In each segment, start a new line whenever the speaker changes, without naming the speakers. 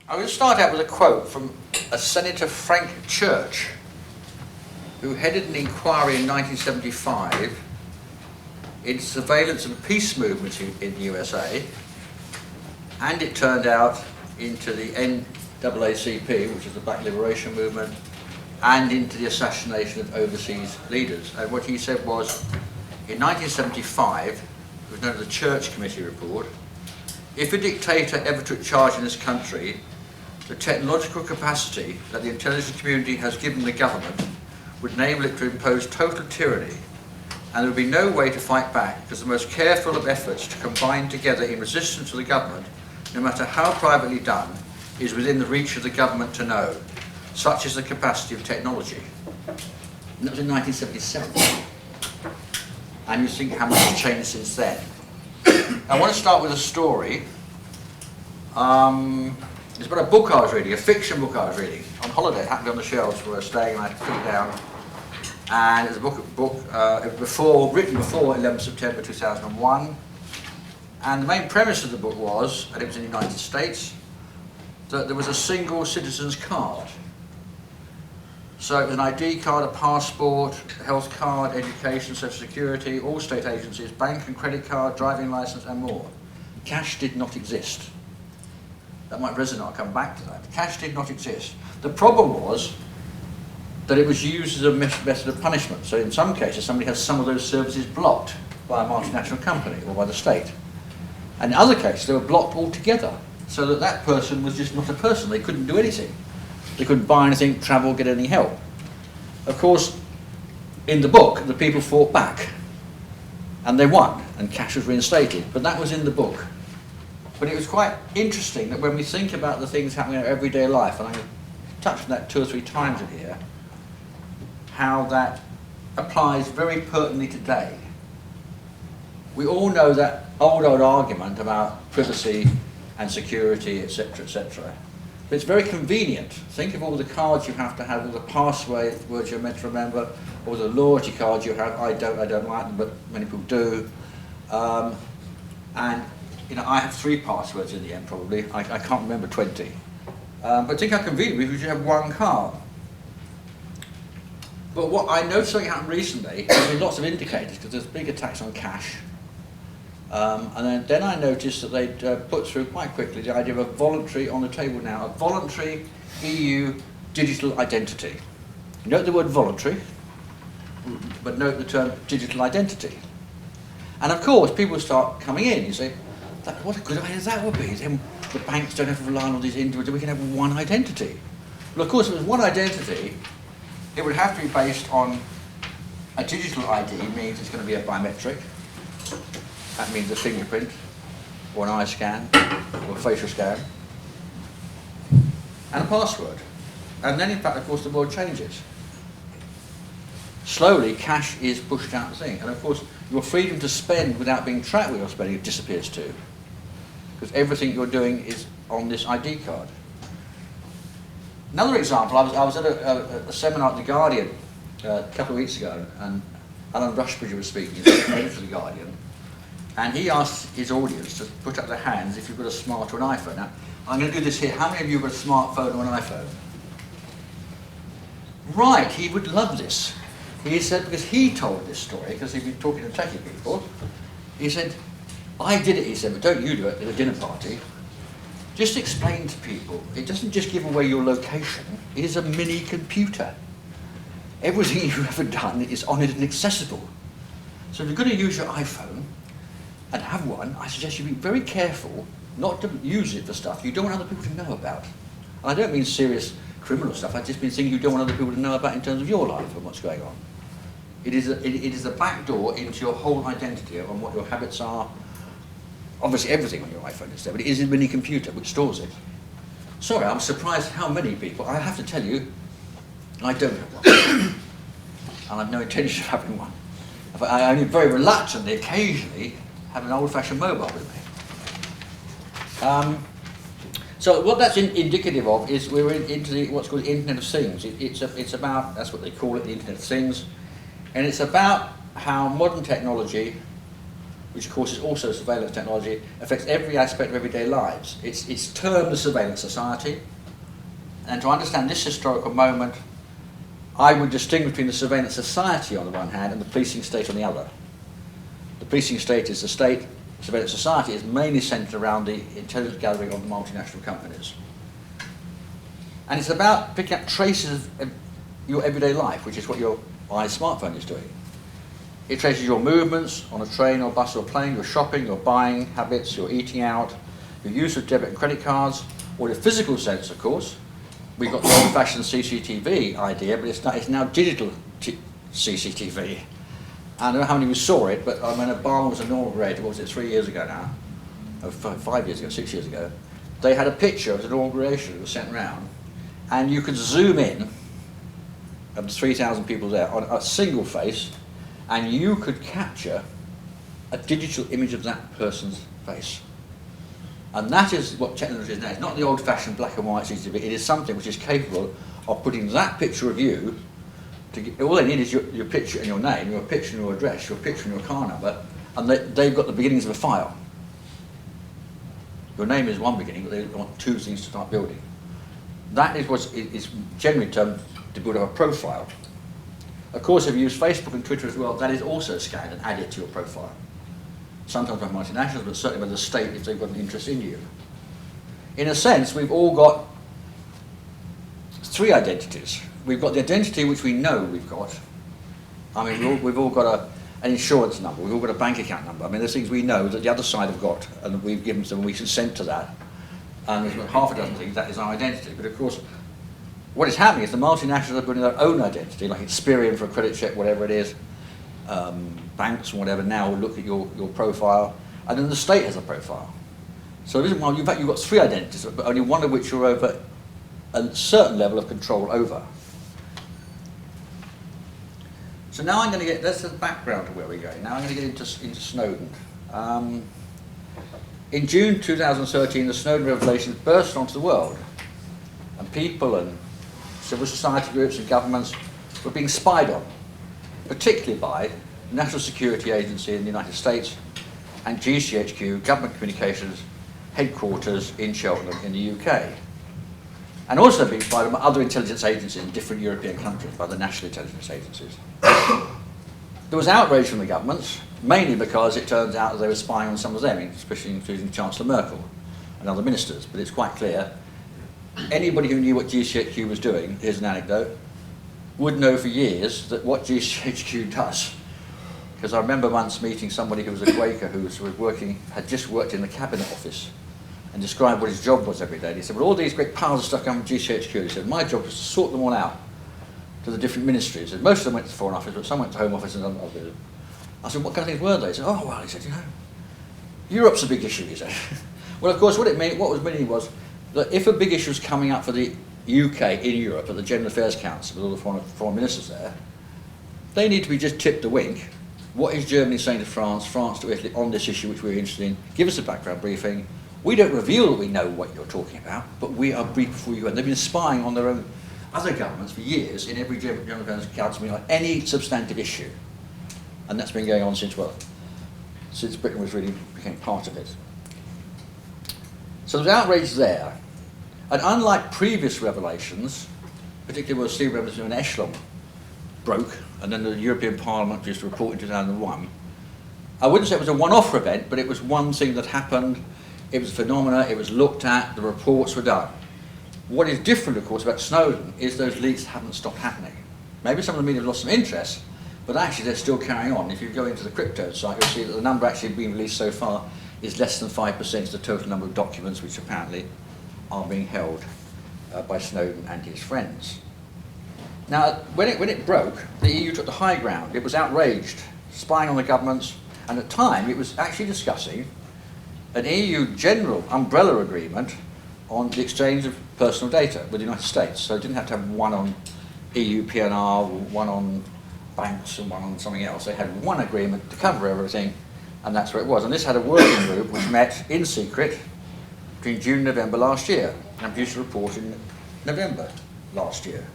I will start out with a quote from a Senator Frank Church, who headed an inquiry in 1975 into surveillance and peace movements in the USA, and it turned out into the NAACP, which is the Black Liberation Movement, and into the assassination of overseas leaders. And what he said was, in 1975, it was known as the Church Committee report, if a dictator ever took charge in this country, the technological capacity that the intelligence community has given the government would enable it to impose total tyranny, and there would be no way to fight back, because the most careful of efforts to combine together in resistance to the government, no matter how privately done, is within the reach of the government to know. Such is the capacity of technology. And that was in 1977. And you think how much has changed since then. I want to start with a story. It's about a book I was reading, a fiction book I was reading. On holiday, it happened to be on the shelves where I was staying, and I had to put it down. And it was a book written before 11 September 2001. And the main premise of the book was, and it was in the United States, that there was a single citizen's card. So it was an ID card, a passport, a health card, education, social security, all state agencies, bank and credit card, driving license, and more. Cash did not exist. That might resonate, I'll come back to that. Cash did not exist. The problem was that it was used as a method of punishment. So in some cases, somebody has some of those services blocked by a multinational company or by the state. And in other cases, they were blocked altogether, so that that person was just not a person. They couldn't do anything. They couldn't buy anything, travel, get any help. Of course, in the book, the people fought back, and they won, and cash was reinstated. But that was in the book. But it was quite interesting that when we think about the things happening in our everyday life, and I touched on that 2 or 3 times in here, how that applies very pertinently today. We all know that old argument about privacy and security, etc., etc. But it's very convenient. Think of all the cards you have to have, all the passwords you're meant to remember, all the loyalty cards you have. I don't like them, but many people do. And you know, I have 3 passwords in the end, probably. I can't remember 20. But think how convenient because you have one card. But what I noticed something happened recently, there's been lots of indicators because there's big attacks on cash. And then I noticed that they'd put through quite quickly the idea of a voluntary, on the table now, a voluntary EU digital identity. Note the word voluntary, but note the term digital identity. And of course, people start coming in. You say, what a good idea that would be. Then the banks don't have to rely on all these individuals. We can have one identity. Well, of course, if it was one identity, it would have to be based on a digital ID, means it's going to be a biometric. That means a fingerprint, or an eye scan, or a facial scan, and a password. And then, in fact, of course, the world changes. Slowly, cash is pushed out the thing. And of course, your freedom to spend without being tracked with your spending disappears too. Because everything you're doing is on this ID card. Another example, I was at a seminar at The Guardian a couple of weeks ago, and Alan Rushbridger was speaking, he's the editor of The Guardian, and he asked his audience to put up their hands if you've got a smart or an iPhone. Now, I'm going to do this here. How many of you have got a smartphone or an iPhone? Right, he would love this. He said, because he told this story, because he'd been talking to techie people, he said, I did it, he said, but don't you do it at a dinner party. Just explain to people, it doesn't just give away your location, it is a mini computer. Everything you've ever done is on it and accessible. So if you're going to use your iPhone and have one, I suggest you be very careful not to use it for stuff you don't want other people to know about. And I don't mean serious criminal stuff, I just mean things you don't want other people to know about in terms of your life and what's going on. It is a back door into your whole identity and what your habits are. Obviously everything on your iPhone is there, but it is a mini computer which stores it. Sorry, I'm surprised how many people, I have to tell you, I don't have one. And I've no intention of having one. I only very reluctantly, occasionally, have an old-fashioned mobile with me. So what that's indicative of is we're into what's called the Internet of Things. It's about, that's what they call it, the Internet of Things. And it's about how modern technology, which of course is also surveillance technology, affects every aspect of everyday lives. It's termed the surveillance society. And to understand this historical moment, I would distinguish between the surveillance society on the one hand and the policing state on the other. The policing state is the state, the surveillance society is mainly centred around the intelligence gathering of the multinational companies. And it's about picking up traces of your everyday life, which is what your smartphone is doing. It traces your movements on a train or bus or plane, your shopping, your buying habits, your eating out, your use of debit and credit cards, or the physical sense, of course. We've got the old-fashioned CCTV idea, but it's now digital CCTV. I don't know how many of you saw it, but when Obama was inaugurated, what was it, 3 years ago now? Oh, 5 years ago, 6 years ago. They had a picture of his inauguration that was sent round, and you could zoom in, of 3,000 people there, on a single face, and you could capture a digital image of that person's face. And that is what technology is now. It's not the old-fashioned black and white CCTV. It is something which is capable of putting that picture of you, all they need is your picture and your name, your picture and your address, your picture and your car number, and they've got the beginnings of a file. Your name is one beginning, but they want two things to start building. That is what is generally termed to build up a profile. Of course, if you use Facebook and Twitter as well, that is also scanned and added to your profile. Sometimes by multinationals, but certainly by the state if they've got an interest in you. In a sense, we've all got three identities. We've got the identity which we know we've got. I mean, we've all got an insurance number, we've all got a bank account number. I mean, there's things we know that the other side have got, and we've given them, we consent to that. And there's about half a dozen things, that is our identity. But of course, what is happening is the multinationals are putting their own identity, like Experian for a credit check, whatever it is, banks and whatever now will look at your profile, and then the state has a profile. So in fact you've got three identities, but only one of which you're over a certain level of control over. So now I'm going to get, that's the background to where we're going. Now I'm going to get into Snowden. In June 2013, the Snowden revelations burst onto the world, and people and civil society groups and governments were being spied on, particularly by the National Security Agency in the United States and GCHQ, Government Communications Headquarters in Cheltenham in the UK. And also being spied on by other intelligence agencies in different European countries, by the national intelligence agencies. There was outrage from the governments, mainly because it turns out that they were spying on some of them, especially including Chancellor Merkel and other ministers. But it's quite clear, anybody who knew what GCHQ was doing, here's an anecdote, would know for years that what GCHQ does. Because I remember once meeting somebody who was a Quaker who had just worked in the cabinet office and described what his job was every day. And he said, well, all these great piles of stuff come from GCHQ. He said, my job was to sort them all out to the different ministries. And most of them went to the Foreign Office, but some went to Home Office and others. I said, what kind of things were they? He said, oh, well, he said, Europe's a big issue, he said. Well, of course, what was meaning was that if a big issue was coming up for the UK in Europe at the General Affairs Council with all the foreign ministers there, they need to be just tipped a wink. What is Germany saying to France, France to Italy on this issue which we're interested in? Give us a background briefing. We don't reveal that we know what you're talking about, but we are briefed before you. And they've been spying on their own other governments for years in every General Affairs Council on any substantive issue. And that's been going on since Britain was really became part of it. So there's outrage there. And unlike previous revelations, particularly with the revelation when Asylum broke, and then the European Parliament produced a report in 2001, I wouldn't say it was a one-off event, but it was one thing that happened, it was a phenomena, it was looked at, the reports were done. What is different, of course, about Snowden is those leaks haven't stopped happening. Maybe some of the media have lost some interest, but actually they're still carrying on. If you go into the crypto site, you'll see that the number actually being released so far is less than 5% of the total number of documents which apparently are being held by Snowden and his friends. Now, when it broke, the EU took the high ground. It was outraged, spying on the governments, and at the time it was actually discussing an EU general umbrella agreement on the exchange of personal data with the United States. So it didn't have to have one on EU PNR, one on banks and one on something else. They had one agreement to cover everything, and that's where it was. And this had a working group which met in secret between June and November last year, and produced a report in November last year.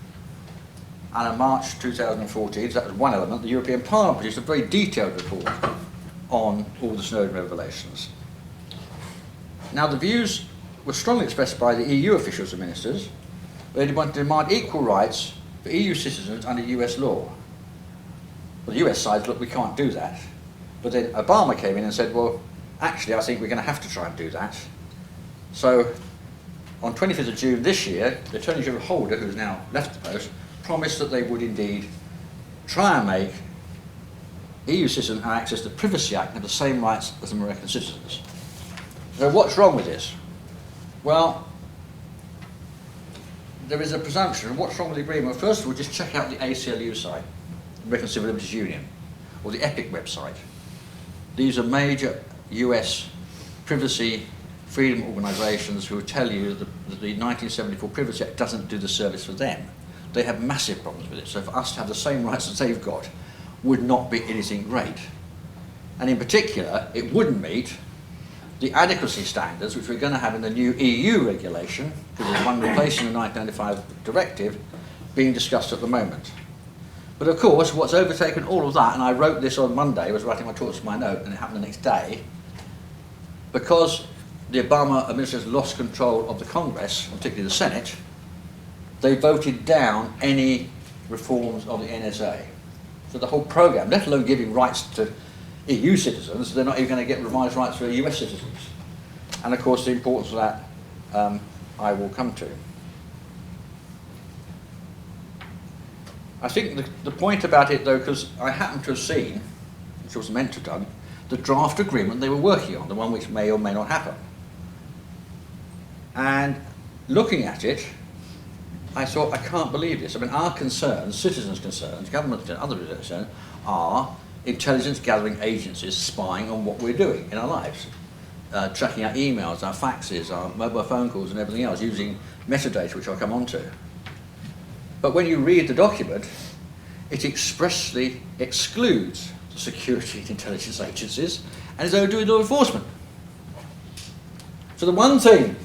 And in March 2014, so that was one element, the European Parliament produced a very detailed report on all the Snowden revelations. Now, the views were strongly expressed by the EU officials and ministers. They want to demand equal rights for EU citizens under US law. Well, the US side, look, we can't do that. But then Obama came in and said, well, actually, I think we're going to have to try and do that. So, on 25th of June this year, the Attorney General Holder, who's now left the post, promised that they would indeed try and make EU citizens have access to the Privacy Act and have the same rights as American citizens. So what's wrong with this? Well, there is a presumption. What's wrong with the agreement? Well, first of all, just check out the ACLU site, American Civil Liberties Union, or the EPIC website. These are major US privacy freedom organisations who will tell you that the 1974 Privacy Act doesn't do the service for them. They have massive problems with it. So for us to have the same rights as they've got would not be anything great. And in particular, it wouldn't meet the adequacy standards which we're going to have in the new EU regulation, because there's one replacing the 1995 directive being discussed at the moment. But of course, what's overtaken all of that, and I wrote this on Monday, I was writing my talks to my note, and it happened the next day, because the Obama administration lost control of the Congress, particularly the Senate, they voted down any reforms of the NSA. So the whole programme, let alone giving rights to EU citizens, they're not even going to get revised rights for US citizens. And of course the importance of that I will come to. I think the point about it though, because I happen to have seen, which I was meant to have done, the draft agreement they were working on, the one which may or may not happen. And looking at it, I thought, I can't believe this. I mean, our concerns, citizens' concerns, government concerns, other concerns, are intelligence gathering agencies spying on what we're doing in our lives, tracking our emails, our faxes, our mobile phone calls and everything else, using metadata, which I'll come on to. But when you read the document, it expressly excludes the security and intelligence agencies and is only doing law enforcement. So the one thing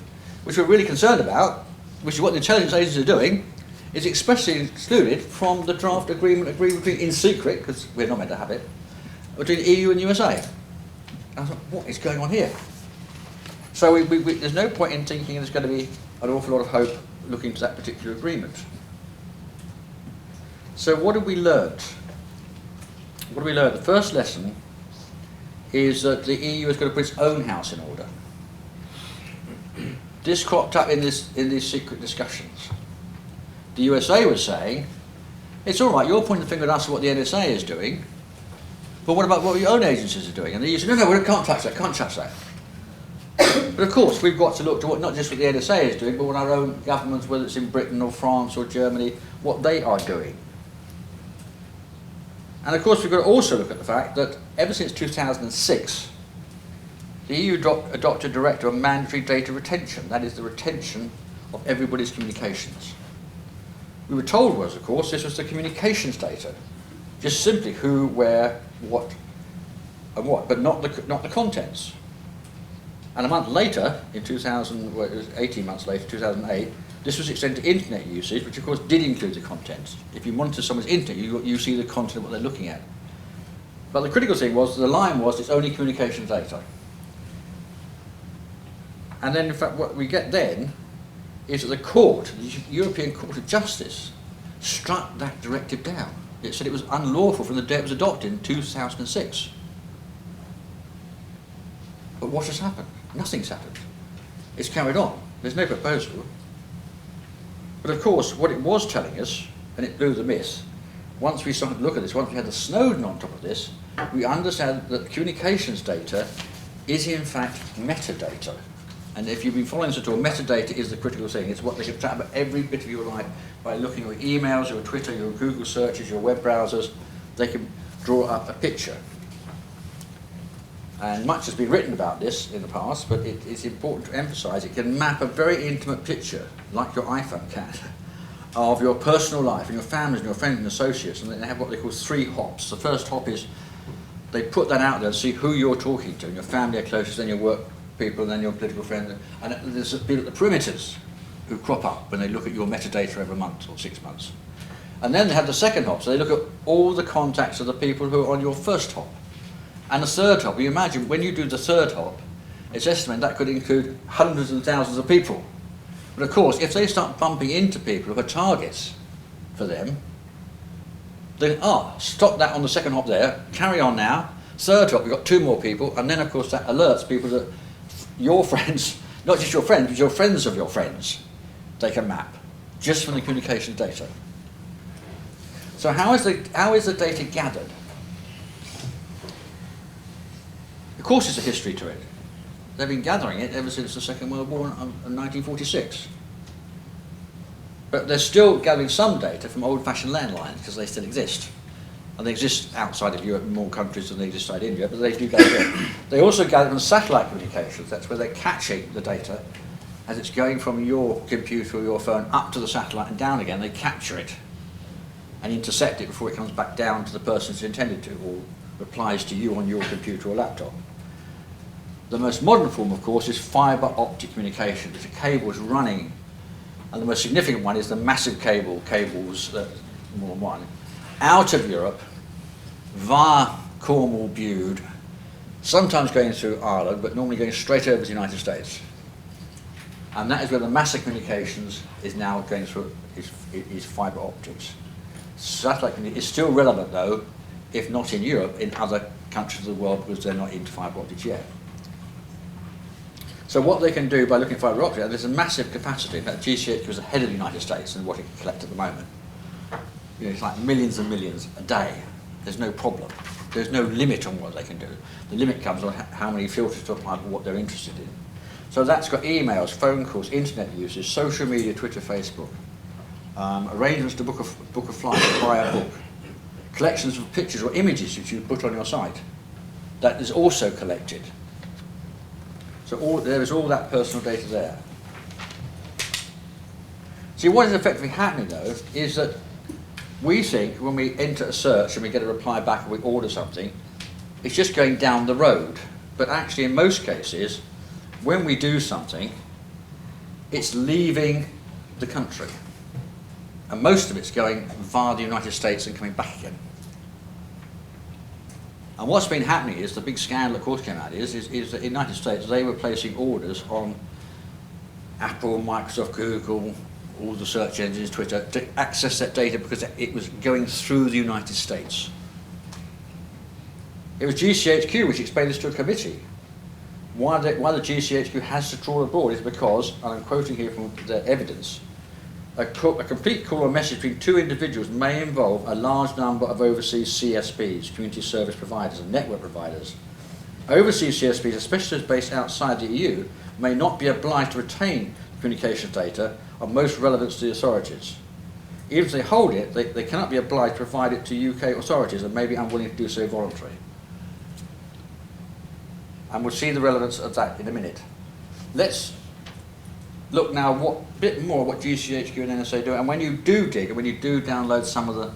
which we're really concerned about, which is what the intelligence agencies are doing, is expressly excluded from the draft agreement agreed between, in secret, because we're not meant to have it, between EU and USA. And I thought, what is going on here? So there's no point in thinking there's going to be an awful lot of hope looking to that particular agreement. So what have we learned? What have we learned? The first lesson is that the EU has got to put its own house in order. This cropped up in these secret discussions. The USA was saying, it's all right, you're pointing the finger at us for what the NSA is doing, but what about what your own agencies are doing? And the EU said, no, we can't touch that, can't touch that. But of course, we've got to look to what, not just what the NSA is doing, but what our own governments, whether it's in Britain or France or Germany, what they are doing. And of course, we've got to also look at the fact that ever since 2006, the EU adopted a directive on mandatory data retention, that is the retention of everybody's communications. We were told was, of course, this was the communications data, just simply who, where, what, and what, but not the contents. And a month later, in 2000, well, it was 18 months later, 2008, this was extended to internet usage, which of course did include the contents. If you monitor someone's internet, you see the content of what they're looking at. But the critical thing was, the line was, it's only communications data. And then, in fact, what we get then is that the court, the European Court of Justice, struck that directive down. It said it was unlawful from the day it was adopted in 2006. But what has happened? Nothing's happened. It's carried on. There's no proposal. But of course, what it was telling us, and it blew the myth, once we started to look at this, once we had the Snowden on top of this, we understand that communications data is in fact metadata. And if you've been following this at all, metadata is the critical thing. It's what they can track about every bit of your life by looking at your emails, your Twitter, your Google searches, your web browsers. They can draw up a picture. And much has been written about this in the past, but it's important to emphasise it can map a very intimate picture, like your iPhone can, of your personal life and your families and your friends and associates. And they have what they call 3 hops. The first hop is they put that out there to see who you're talking to, and your family are closest, then your work people, and then your political friends, and there's people at the perimeters who crop up when they look at your metadata every month or 6 months. And then they have the second hop, so they look at all the contacts of the people who are on your first hop. And the third hop, you imagine when you do the third hop, it's estimated that could include hundreds and thousands of people. But of course, if they start bumping into people who are targets for them, then, stop that on the second hop there, carry on now, third hop, we've got 2 more people, and then of course that alerts people that your friends, not just your friends, but your friends of your friends, they can map, just from the communication data. So how is the data gathered? Of course there's a history to it. They've been gathering it ever since the Second World War in 1946. But they're still gathering some data from old-fashioned landlines, because they still exist. And they exist outside of Europe in more countries than they exist inside India, but they do gather it. They also gather from satellite communications. That's where they're catching the data as it's going from your computer or your phone up to the satellite and down again. They capture it and intercept it before it comes back down to the person it's intended to, or replies to you on your computer or laptop. The most modern form, of course, is fibre optic communication, which a cable is running, and the most significant one is the massive cables, more than one, out of Europe, via Cornwall, Bude, sometimes going through Ireland, but normally going straight over to the United States. And that is where the massive communications is now going through, is fibre optics. Satellite communication is still relevant, though, if not in Europe, in other countries of the world, because they're not into fibre optics yet. So what they can do by looking at fibre optics, there's a massive capacity. In fact, GCHQ is ahead of the United States in what it can collect at the moment. It's like millions and millions a day. There's no problem. There's no limit on what they can do. The limit comes on how many filters to apply for what they're interested in. So that's got emails, phone calls, internet usage, social media, Twitter, Facebook, arrangements to book a flight or buy a book, collections of pictures or images which you put on your site. That is also collected. So there is all that personal data there. See, what is effectively happening, though, is that we think when we enter a search and we get a reply back and we order something, it's just going down the road. But actually, in most cases, when we do something, it's leaving the country. And most of it's going via the United States and coming back again. And what's been happening is, the big scandal of course came out is that in the United States they were placing orders on Apple, Microsoft, Google, all the search engines, Twitter, to access that data because it was going through the United States. It was GCHQ which explained this to a committee. Why the GCHQ has to trawl abroad is because, and I'm quoting here from the evidence, a complete call or message between 2 individuals may involve a large number of overseas CSPs, community service providers, and network providers. Overseas CSPs, especially those based outside the EU, may not be obliged to retain communication data of most relevance to the authorities. Even if they hold it, they cannot be obliged to provide it to UK authorities and may be unwilling to do so voluntarily. And we'll see the relevance of that in a minute. Let's look now a bit more what GCHQ and NSA do, and when you do dig, and when you do download some of the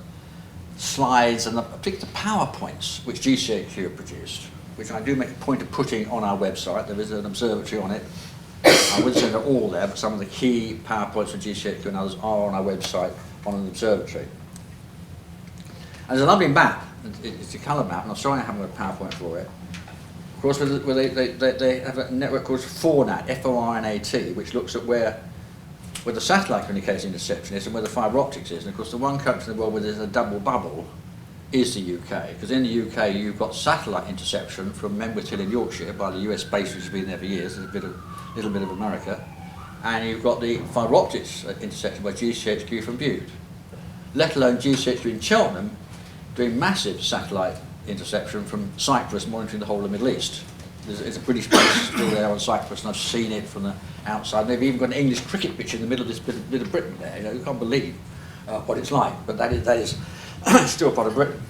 slides and particularly the PowerPoints which GCHQ have produced, which I do make a point of putting on our website. There is an observatory on it. I wouldn't say they're all there, but some of the key PowerPoints from GCHQ and others are on our website on an observatory. And there's a lovely map. It's a colour map, and I'm sorry I haven't got a PowerPoint for it. Of course, they have a network called FORNAT, F-O-R-N-A-T, which looks at where the satellite communication interception is and where the fibre optics is. And of course, the one country in the world where there's a double bubble is the UK, because in the UK you've got satellite interception from Menwith Hill in Yorkshire by the US base, which has been there for years. There's a little bit of America, and you've got the fibre optics interception by GCHQ from Bude. Let alone GCHQ in Cheltenham doing massive satellite interception from Cyprus, monitoring the whole of the Middle East. There's a British base still there on Cyprus, and I've seen it from the outside. They've even got an English cricket pitch in the middle of this bit of Britain there. You know, you can't believe what it's like, but that is still part of Britain.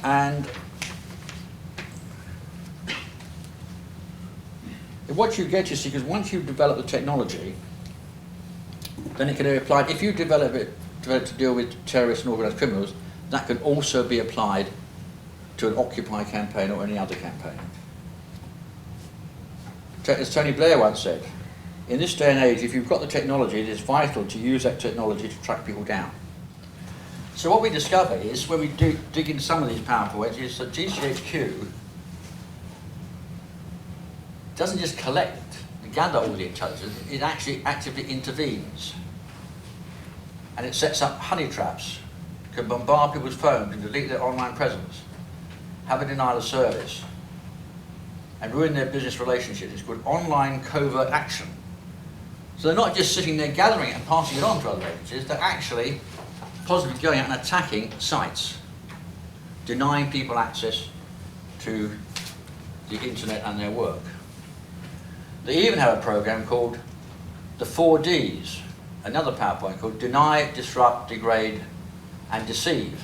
And what you get, you see, because once you develop the technology, then it can be applied. If you develop it to deal with terrorists and organised criminals, that can also be applied to an Occupy campaign or any other campaign. As Tony Blair once said, in this day and age, if you've got the technology, it is vital to use that technology to track people down. So what we discover is, when we dig into some of these PowerPoints, is that GCHQ doesn't just collect and gather all the intelligence, it actually actively intervenes. And it sets up honey traps, can bombard people's phones and delete their online presence, have a denial of service, and ruin their business relationships. It's called online covert action. So they're not just sitting there gathering it and passing it on to other agencies, they're actually positively going out and attacking sites, denying people access to the internet and their work. They even have a program called the 4Ds, another PowerPoint called Deny, Disrupt, Degrade, and Deceive.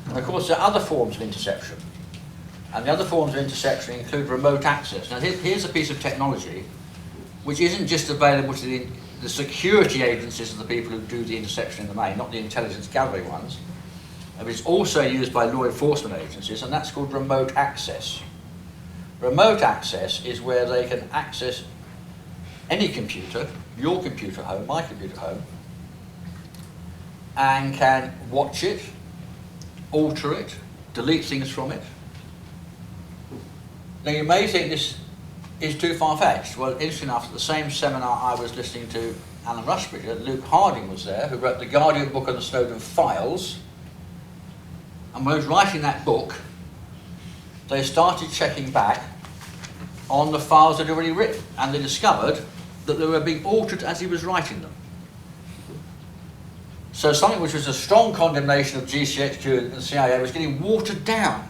And of course, there are other forms of interception. And the other forms of interception include remote access. Now, here's a piece of technology which isn't just available to the security agencies of the people who do the interception in the main, not the intelligence gathering ones. But it's also used by law enforcement agencies, and that's called remote access. Remote access is where they can access any computer, your computer at home, my computer at home, and can watch it, alter it, delete things from it. Now you may think this is too far-fetched. Well, interesting enough, at the same seminar I was listening to Alan Rushbridge, Luke Harding was there, who wrote the Guardian book on the Snowden files. And when he was writing that book, they started checking back on the files they'd already written, and they discovered that they were being altered as he was writing them. So something which was a strong condemnation of GCHQ and the CIA was getting watered down.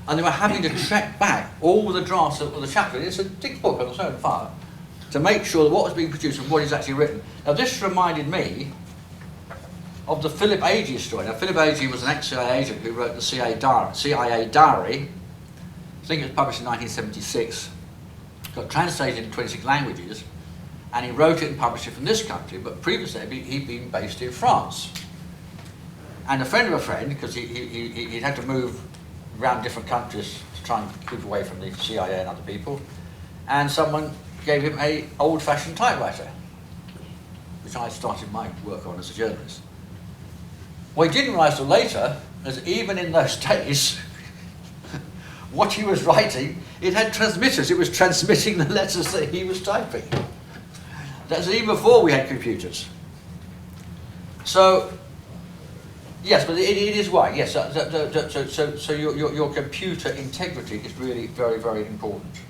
And they were having to track back all the drafts of the chapter. It's a thick book on the Snowden file to make sure that what was being produced and what is actually written. Now this reminded me of the Philip Agee story. Now Philip Agee was an ex-CIA agent who wrote the CIA Diary. I think it was published in 1976. Got translated in 26 languages. And he wrote it and published it from this country, but previously he'd been based in France. And a friend of a friend, because he'd had to move around different countries to try and keep away from the CIA and other people, and someone gave him an old-fashioned typewriter, which I started my work on as a journalist. Well, he didn't realise till later, as even in those days, what he was writing, it had transmitters. It was transmitting the letters that he was typing. That's even before we had computers. So, yes, but it is right. Yes, so your computer integrity is really very, very important.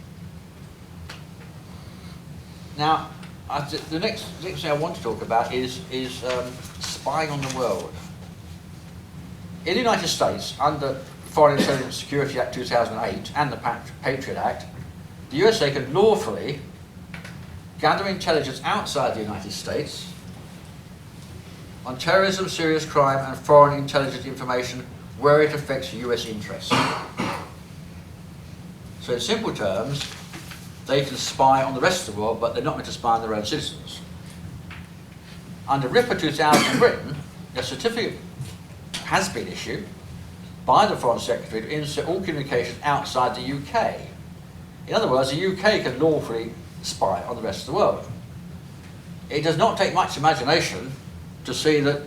Now, the next thing I want to talk about is spying on the world. In the United States, under Foreign Intelligence Security Act 2008 and the Patriot Act, the USA can lawfully gather intelligence outside the United States on terrorism, serious crime, and foreign intelligence information where it affects US interests. So in simple terms, they can spy on the rest of the world, but they're not meant to spy on their own citizens. Under RIPA 2000 in Britain, a certificate has been issued by the Foreign Secretary to insert all communications outside the UK. In other words, the UK can lawfully spy on the rest of the world. It does not take much imagination to see that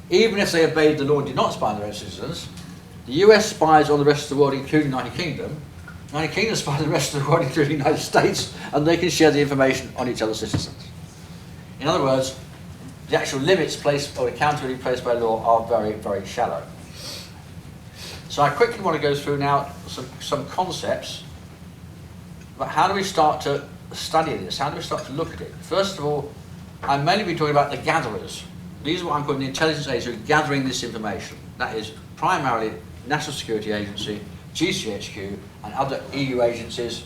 even if they obeyed the law and did not spy on their own citizens, the US spies on the rest of the world, including the United Kingdom. The United Kingdom spies on the rest of the world, including the United States, and they can share the information on each other's citizens. In other words, the actual limits placed or accountability placed by law are very, very shallow. So I quickly want to go through now some concepts about how do we start to study this, how do we start to look at it. First of all, I'm mainly been talking about the gatherers. These are what I'm calling the intelligence agencies gathering this information. That is primarily National Security Agency, GCHQ, and other EU agencies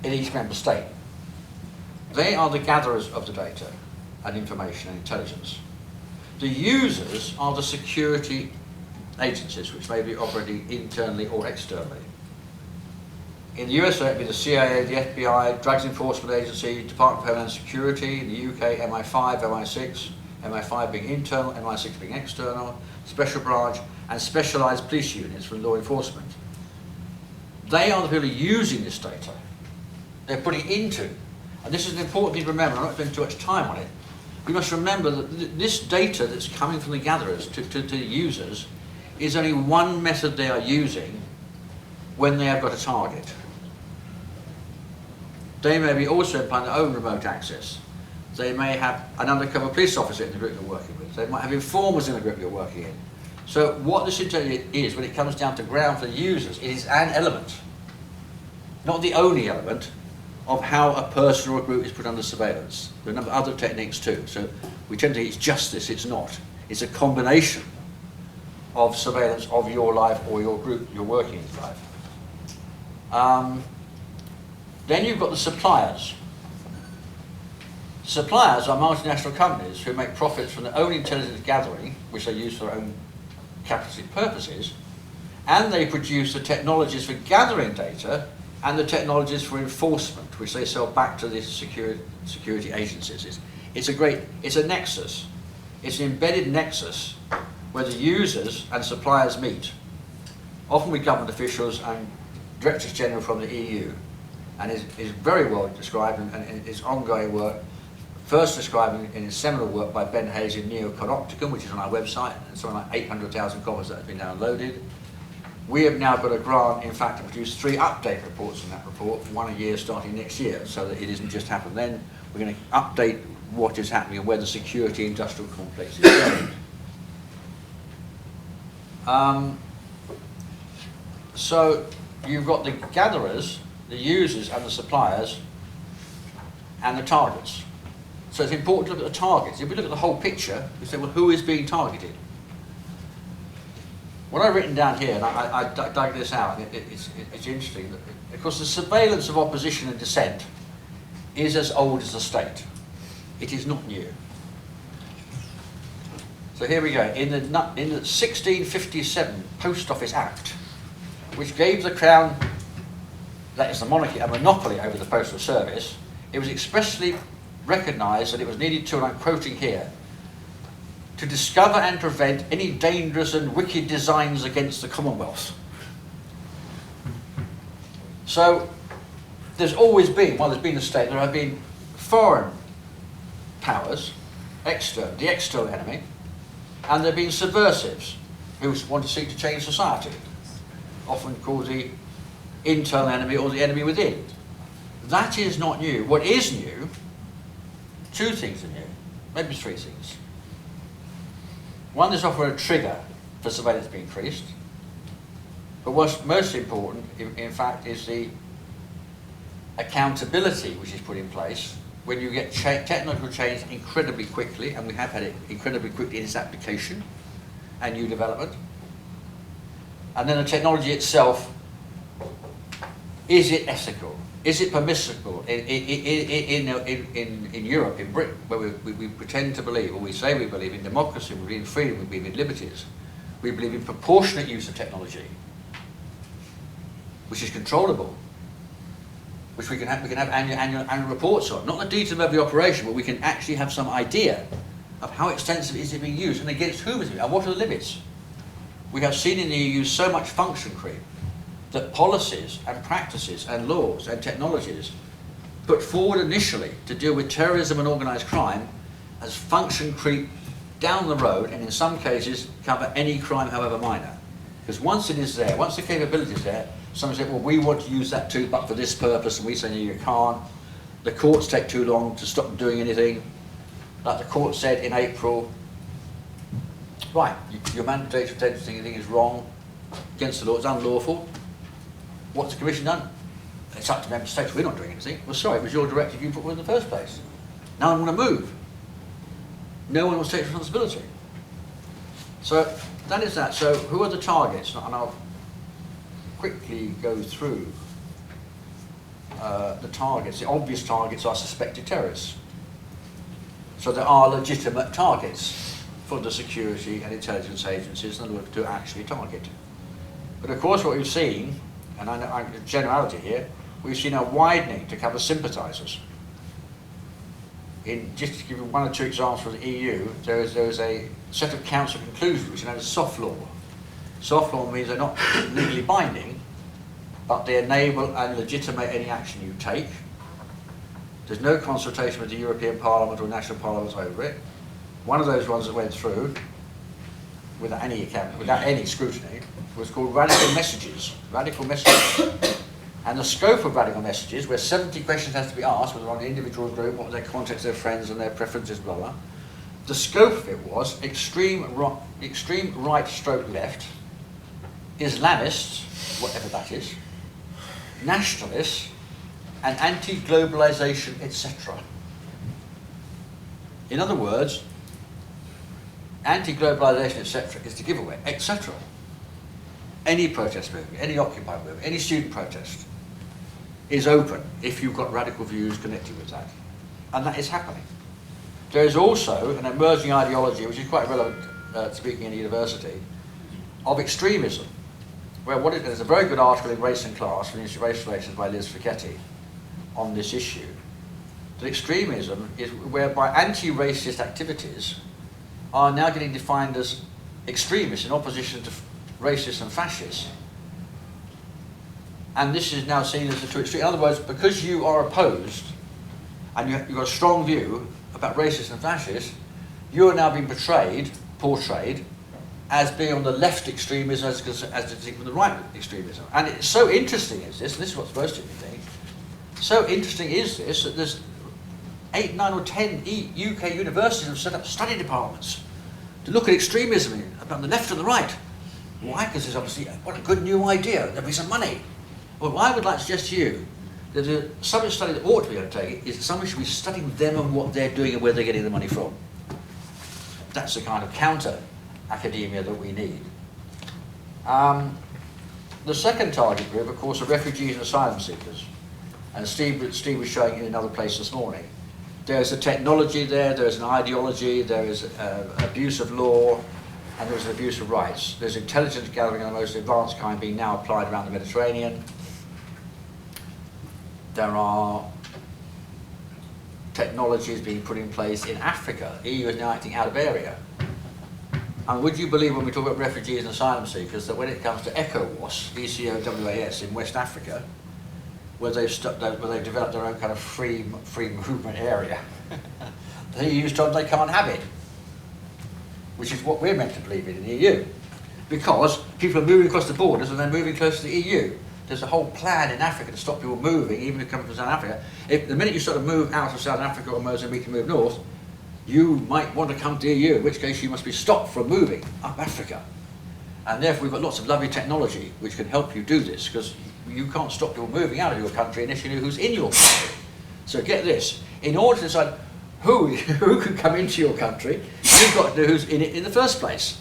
in each member state. They are the gatherers of the data and information and intelligence. The users are the security agencies, which may be operating internally or externally. In the USA, it would be the CIA, the FBI, Drugs Enforcement Agency, Department of Homeland Security, in the UK, MI5, MI6, MI5 being internal, MI6 being external, Special Branch, and specialised police units from law enforcement. They are the people using this data. They're putting into, and this is an important thing to remember, I'm not spending too much time on it, we must remember that this data that's coming from the gatherers to the users is only one method they are using when they have got a target. They may be also applying their own remote access. They may have an undercover police officer in the group you're working with. They might have informers in the group you're working in. So what this intelligence is, when it comes down to ground for the users, it is an element, not the only element, of how a person or a group is put under surveillance. There are a number of other techniques too. So we tend to think it's just this, it's not. It's a combination of surveillance of your life or your group you're working in life. Then you've got the suppliers. Suppliers are multinational companies who make profits from their own intelligence gathering, which they use for their own capitalist purposes, and they produce the technologies for gathering data and the technologies for enforcement, which they sell back to the security agencies. It's a nexus. It's an embedded nexus where the users and suppliers meet, often with government officials and directors general from the EU, and is very well described in his ongoing work, first described in his seminal work by Ben Hayes in Neo-Panopticon, which is on our website, and something like 800,000 copies that have been downloaded. We have now got a grant, in fact, to produce 3 update reports on that report, one a year starting next year, so that it isn't just happened then. We're going to update what is happening and where the security industrial complex is going. So you've got the gatherers, the users and the suppliers, and the targets. So it's important to look at the targets. If we look at the whole picture, we say, well, who is being targeted? What I've written down here, and I dug this out, and it's interesting, that, of course, the surveillance of opposition and dissent is as old as the state. It is not new. So here we go. In the 1657 Post Office Act, which gave the Crown, that is the monarchy, a monopoly over the postal service, it was expressly recognised that it was needed to, and I'm quoting here, to discover and prevent any dangerous and wicked designs against the Commonwealth. So there's always been, while there's been a state, there have been foreign powers, the external enemy, and there have been subversives who want to seek to change society, often called the internal enemy or the enemy within. That is not new. What is new, 2 things are new, maybe 3 things. One, there's often a trigger for surveillance to be increased. But what's most important, in fact, is the accountability which is put in place when you get technical change incredibly quickly, and we have had it incredibly quickly in its application and new development. And then the technology itself, is it ethical? Is it permissible? In Europe, in Britain, where we pretend to believe, or we say we believe in democracy, we believe in freedom, we believe in liberties, we believe in proportionate use of technology, which is controllable, which we can have annual reports on. Not the detail of the operation, but we can actually have some idea of how extensive is it being used, and against whom is it, and what are the limits. We have seen in the EU so much function creep that policies and practices and laws and technologies put forward initially to deal with terrorism and organised crime as function creep down the road, and in some cases cover any crime however minor. Because once it is there, once the capability is there, someone says, well, we want to use that too, but for this purpose, and we say, no, you can't. The courts take too long to stop doing anything. Like the court said in April, right, your mandate for detention thing is wrong, against the law, it's unlawful. What's the Commission done? It's up to member states, we're not doing anything. Well, sorry, it was your directive you put forward in the first place. No one want to move. No one will take responsibility. So that is that. So who are the targets? And I'll quickly go through the targets. The obvious targets are suspected terrorists. So there are legitimate targets for the security and intelligence agencies in order to actually target. But of course what we've seen, and I know generality here, we've seen a widening to cover sympathisers. Just to give you 1 or 2 examples from the EU, there is a set of council conclusions which are known as soft law. Soft law means they're not legally binding, but they enable and legitimate any action you take. There's no consultation with the European Parliament or national parliaments over it. One of those ones that went through, without any scrutiny, was called Radical Messages. Radical Messages. And the scope of radical messages, where 70 questions has to be asked, whether on the individual group, what was their context, their friends and their preferences, blah, blah. The scope of it was extreme right stroke left, Islamists, whatever that is, nationalists, and anti-globalization, etc. In other words, anti-globalization, etc. is the giveaway, etc. Any protest movement, any Occupy movement, any student protest is open if you've got radical views connected with that. And that is happening. There is also an emerging ideology, which is quite relevant speaking in a university, of extremism. Where there's a very good article in Race and Class from the Institute of Race Relations by Beckett on this issue. That extremism is whereby anti-racist activities are now getting defined as extremists in opposition to racists and fascists. And this is now seen as a true extreme. In other words, because you are opposed and you've got a strong view about racists and fascists, you are now being portrayed as being on the left extremism as distinct from the right extremism. And it's so interesting is this, and this is what's most interesting, so interesting is this that there's 8, 9 or 10 UK universities have set up study departments to look at extremism on the left and the right. Why? Because there's obviously, what a good new idea, there'll be some money. Well, I would like to suggest to you that the subject study that ought to be undertaken is that somebody should be studying them and what they're doing and where they're getting the money from. That's the kind of counter academia that we need. The second target group, of course, are refugees and asylum seekers. And Steve was showing in another place this morning. There's a technology there's an ideology, there is abuse of law, and there's an abuse of rights. There's intelligence gathering of the most advanced kind being now applied around the Mediterranean. There are technologies being put in place in Africa. The EU is now acting out of area. And would you believe when we talk about refugees and asylum seekers that when it comes to ECOWAS, ECOWAS in West Africa, where they've developed their own kind of free movement area, the EU's told they can't have it, which is what we're meant to believe in the EU, because people are moving across the borders and they're moving close to the EU. There's a whole plan in Africa to stop people moving, even if coming from South Africa. If the minute you sort of move out of South Africa or Mozambique and move north, you might want to come to the EU, in which case you must be stopped from moving up Africa. And therefore we've got lots of lovely technology which can help you do this, because you can't stop people moving out of your country unless you know who's in your country. So get this, in order to decide who can come into your country, you've got to know who's in it in the first place.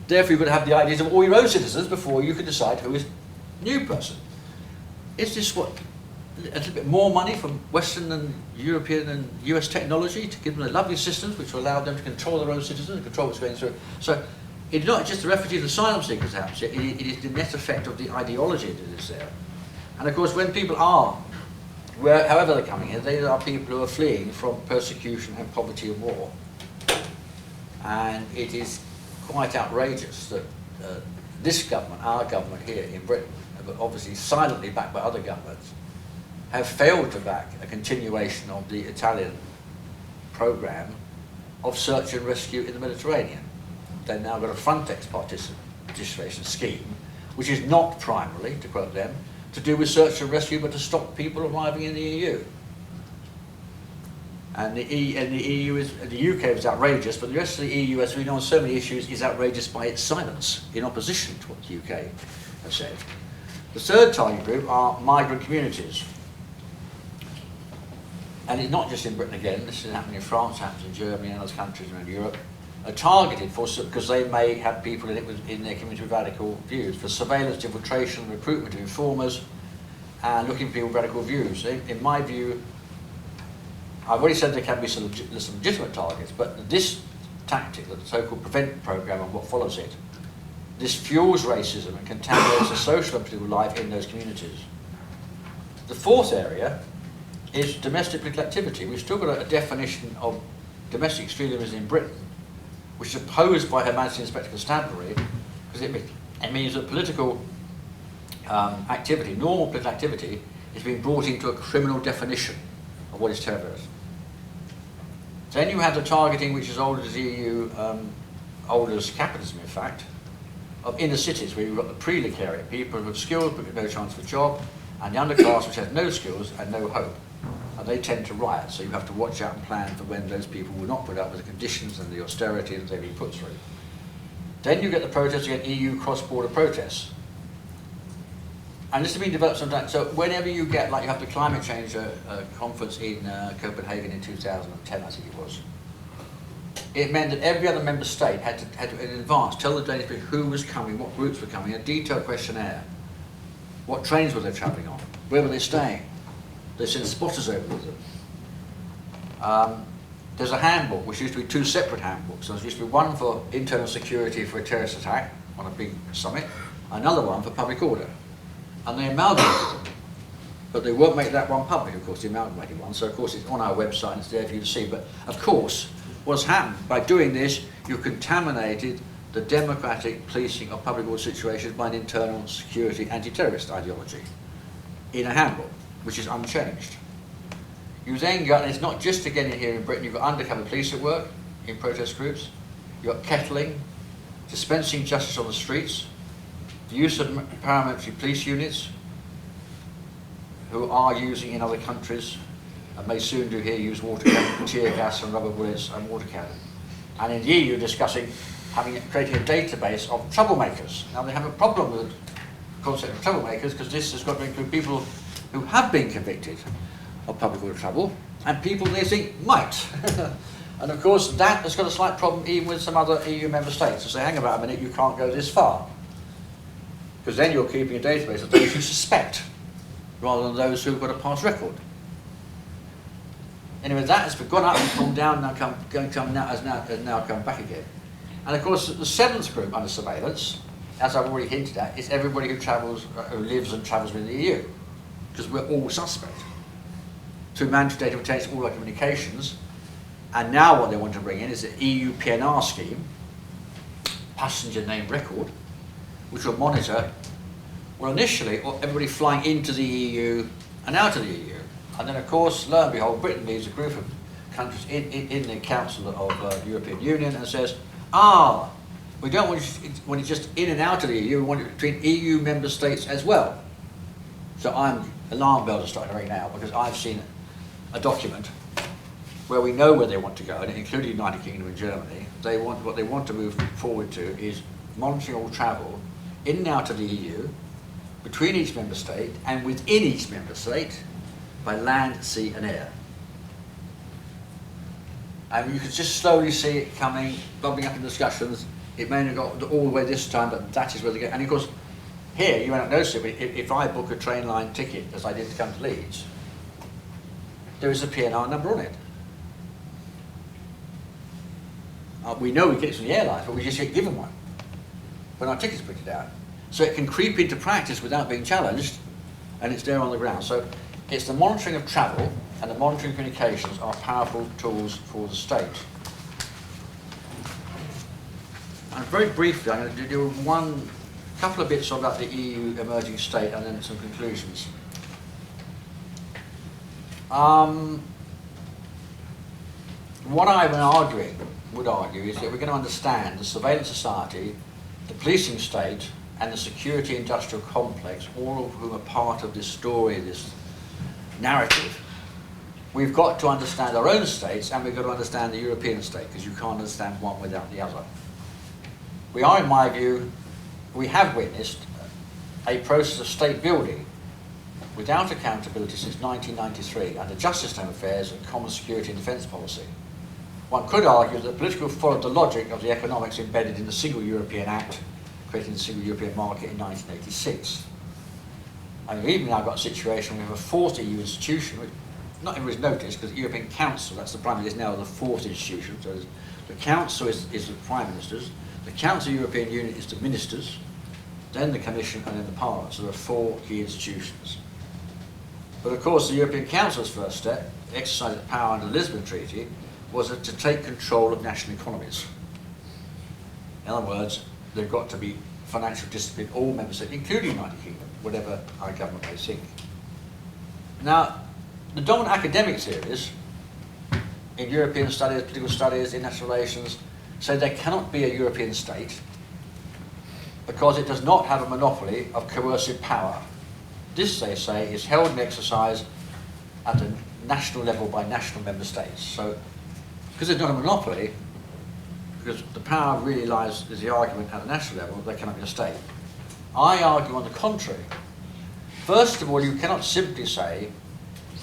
Therefore you've got to have the ideas of all your own citizens before you can decide who is a new person. Is this what, a little bit more money from Western and European and US technology to give them the lovely systems which will allow them to control their own citizens and control what's going through? So it's not just the refugees and asylum seekers perhaps, it is the net effect of the ideology that is there. And of course when people are, however they're coming here, they are people who are fleeing from persecution and poverty and war. And it is quite outrageous that this government, our government here in Britain, but obviously silently backed by other governments, have failed to back a continuation of the Italian programme of search and rescue in the Mediterranean. They've now got a Frontex participation scheme, which is not primarily, to quote them, to do with search and rescue, but to stop people arriving in the EU. And the EU the UK is outrageous, but the rest of the EU, as we know on so many issues, is outrageous by its silence in opposition to what the UK have said. The third target group are migrant communities. And it's not just in Britain again, this is happening in France, happens in Germany and other countries around Europe, are targeted for, because they may have people in their community with radical views, for surveillance, infiltration, recruitment of informers, and looking for people with radical views. In my view, I've already said there can be some legitimate targets, but this tactic, the so-called PREVENT programme and what follows it, this fuels racism and contaminates the social and political life in those communities. The fourth area is domestic political activity. We've still got a definition of domestic extremism in Britain, which is opposed by Her Majesty Inspector Constabulary, because it means that political activity, normal political activity, is being brought into a criminal definition of what is terrorism. Then you have the targeting, which is old as EU, old as capitalism in fact, of inner cities where you've got the pre-lecariat, people who have skills but no chance for a job, and the underclass which has no skills and no hope. And they tend to riot, so you have to watch out and plan for when those people will not put up with the conditions and the austerity that they've been put through. Then you get the protests against EU cross-border protests. And this has been developed sometimes. So whenever you get, like you have the climate change conference in Copenhagen in 2010, I think it was, it meant that every other member state had to in advance tell the Danish people who was coming, what groups were coming, a detailed questionnaire. What trains were they travelling on? Where were they staying? They sent spotters over with them. There's a handbook, which used to be two separate handbooks. There used to be one for internal security for a terrorist attack on a big summit, another one for public order. And they amalgamated them. But they won't make that one public, of course, the amalgamated one. So, of course, it's on our website and it's there for you to see. But, of course, what's happened, by doing this, you contaminated the democratic policing of public order situations by an internal security anti-terrorist ideology in a handbook, which is unchanged. You then got, and it's not just again here in Britain, you've got undercover police at work in protest groups, you've got kettling, dispensing justice on the streets, the use of paramilitary police units, who are using in other countries, and may soon do here, use water cannon, tear gas and rubber bullets and water cannon. And in the EU discussing creating a database of troublemakers. Now they have a problem with the concept of troublemakers because this has got to include people who have been convicted of public order trouble and people they think might. And of course that has got a slight problem even with some other EU member states. To say, hang about a minute, you can't go this far. Because then you're keeping a database of those you suspect rather than those who've got a past record. Anyway, that has gone up and gone down, now has now come back again. And of course, the seventh group under surveillance, as I've already hinted at, is everybody who travels, who lives and travels within the EU, because we're all suspect. Through mandatory data retention, all our communications, and now what they want to bring in is the EU PNR scheme, passenger name record, which will monitor, well, initially, everybody flying into the EU and out of the EU. And then, of course, lo and behold, Britain leaves a group of countries in the Council of the European Union and says, we don't want it just in and out of the EU, we want it between EU member states as well. So alarm bells are starting to ring now because I've seen a document where we know where they want to go, and including the United Kingdom and Germany. What they want to move forward to is monitoring all travel in and out of the EU, between each member state and within each member state by land, sea and air. And you can just slowly see it coming, bubbling up in discussions. It may not have got all the way this time, but that is where they go. And of course, here, you may not notice it, but if I book a train line ticket, as I did to come to Leeds, there is a PNR number on it. We know we get it from the airlines, but we just get given one when our ticket's printed out. So it can creep into practice without being challenged, and it's there on the ground. So it's the monitoring of travel and the monitoring communications are powerful tools for the state. And very briefly, I'm going to do a couple of bits about the EU emerging state and then some conclusions. What I would argue is that we're going to understand the surveillance society, the policing state, and the security industrial complex, all of whom are part of this story, this narrative. We've got to understand our own states and we've got to understand the European state, because you can't understand one without the other. We are, in my view, we have witnessed a process of state building without accountability since 1993 under Justice Home Affairs and Common Security and Defence Policy. One could argue that political followed the logic of the economics embedded in the Single European Act, creating the Single European Market in 1986. And we've even now got a situation where we have a fourth EU institution, which not everybody's noticed, because the European Council, that's the Prime Minister, is now the fourth institution. So the Council is the Prime Ministers, the Council of the European Union is the Ministers, then the Commission, and then the Parliament. So there are four key institutions. But of course, the European Council's first step, the exercise of power under the Lisbon Treaty, was to take control of national economies. In other words, there've got to be financial discipline, all member states, including the United Kingdom, whatever our government may think. Now, the dominant academic theories in European studies, political studies, international relations, say there cannot be a European state because it does not have a monopoly of coercive power. This, they say, is held and exercised at a national level by national member states. So, because there's not a monopoly, because the power really lies, is the argument at the national level, there cannot be a state. I argue on the contrary. First of all, you cannot simply say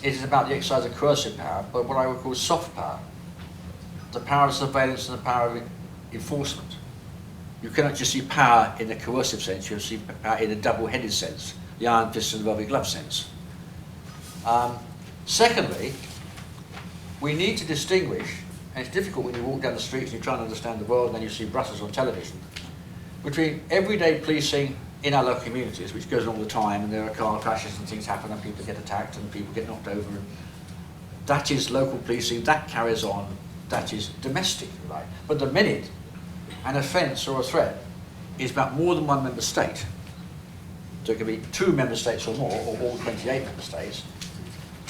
it is about the exercise of coercive power, but what I would call soft power. The power of surveillance and the power of enforcement. You cannot just see power in the coercive sense, you see power in a double-headed sense, the iron fist and the velvet glove sense. Secondly, we need to distinguish, and it's difficult when you walk down the streets and you try and understand the world and then you see Brussels on television, between everyday policing in our local communities, which goes on all the time, and there are car crashes and things happen and people get attacked and people get knocked over. And that is local policing, that carries on, that is domestic, right? But the minute an offence or a threat is about more than one member state, so it can be 2 member states or more, or all 28 member states,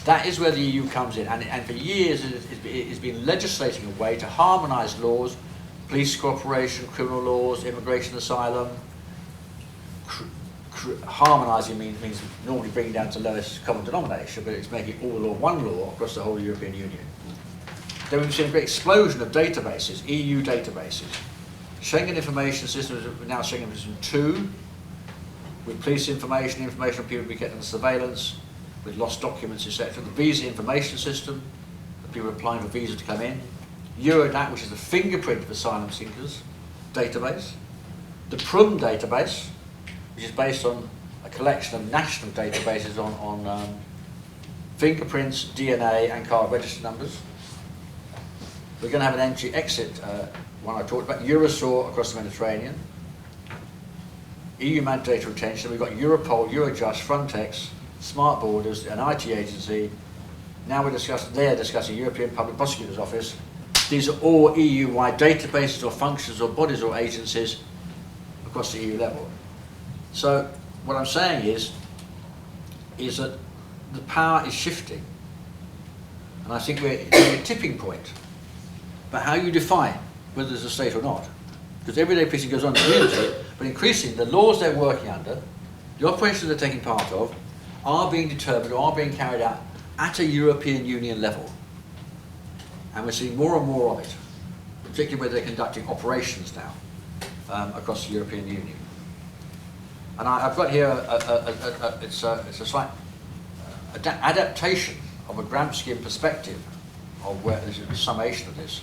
that is where the EU comes in. And for years it's been legislating a way to harmonise laws, police cooperation, criminal laws, immigration, asylum. Harmonising means normally bringing down to lowest common denomination, but it's making all law one law across the whole European Union. Then we've seen a great explosion of databases, EU databases. Schengen information systems are now Schengen System 2, with police information on people we get under surveillance, with lost documents, etc. The visa information system, that people are applying for visa to come in. Eurodac, which is the fingerprint of asylum seekers database. The PRUM database, which is based on a collection of national databases on fingerprints, DNA, and car register numbers. We're going to have an entry-exit one I talked about, Eurosur across the Mediterranean, EU manned data retention. We've got Europol, Eurojust, Frontex, Smart Borders, an IT agency. Now they're discussing European Public Prosecutor's Office. These are all EU-wide databases or functions or bodies or agencies across the EU level. So what I'm saying is that the power is shifting. And I think we're at a tipping point. But how you define whether there's a state or not. Because everyday policing goes on in the community, but increasingly the laws they're working under, the operations they're taking part of, are being determined or are being carried out at a European Union level. And we're seeing more and more of it, particularly where they're conducting operations now across the European Union. And I've got here, it's a slight adaptation of a Gramscian perspective of where there's a summation of this,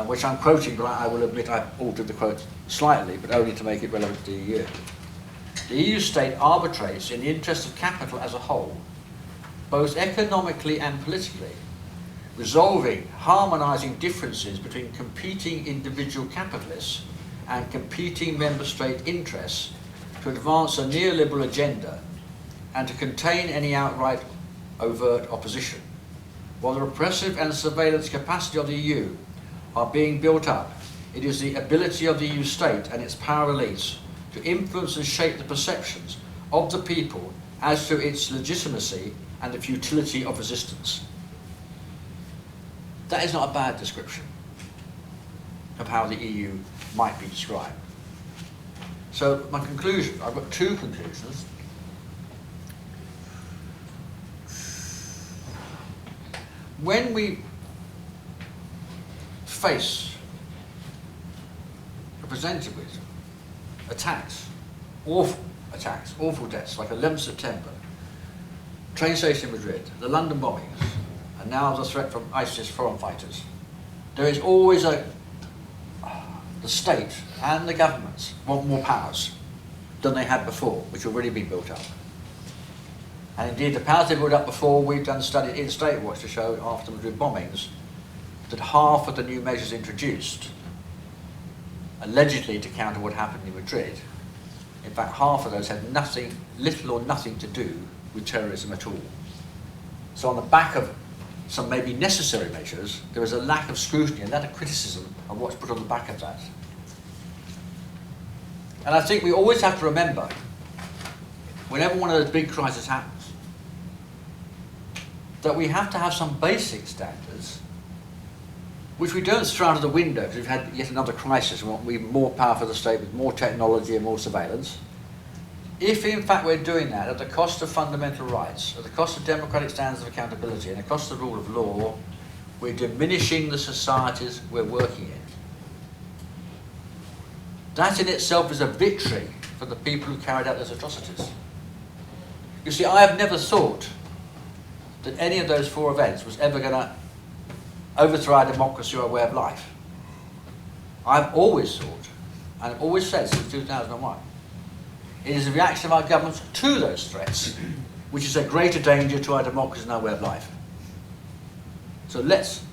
which I'm quoting, but I will admit I've altered the quote slightly, but only to make it relevant to the EU. The EU state arbitrates in the interest of capital as a whole, both economically and politically, resolving, harmonising differences between competing individual capitalists and competing member state interests to advance a neoliberal agenda and to contain any outright overt opposition. While the repressive and surveillance capacity of the EU are being built up, it is the ability of the EU state and its power elites to influence and shape the perceptions of the people as to its legitimacy and the futility of resistance. That is not a bad description of how the EU might be described. So my conclusion, I've got 2 conclusions. When we face, are presented with attacks, awful deaths, like 11th September, train station in Madrid, the London bombings, and now the threat from ISIS foreign fighters, there is always the state and the governments want more powers than they had before, which have already been built up. And indeed, the powers they built up before, we've done a study in Statewatch to show after Madrid bombings that half of the new measures introduced, allegedly to counter what happened in Madrid, in fact half of those had little or nothing to do with terrorism at all. So on the back of some maybe necessary measures, there is a lack of scrutiny and a criticism of what's put on the back of that. And I think we always have to remember, whenever one of those big crises happens, that we have to have some basic standards which we don't throw out of the window because we've had yet another crisis. We want even more power for the state with more technology and more surveillance. If in fact we're doing that at the cost of fundamental rights, at the cost of democratic standards of accountability and the cost of the rule of law, we're diminishing the societies we're working in. That in itself is a victory for the people who carried out those atrocities. You see, I have never thought that any of those four events was ever going to overthrow our democracy or our way of life. I've always thought, and I've always said since 2001, it is a reaction of our governments to those threats, which is a greater danger to our democracy and our way of life. So let's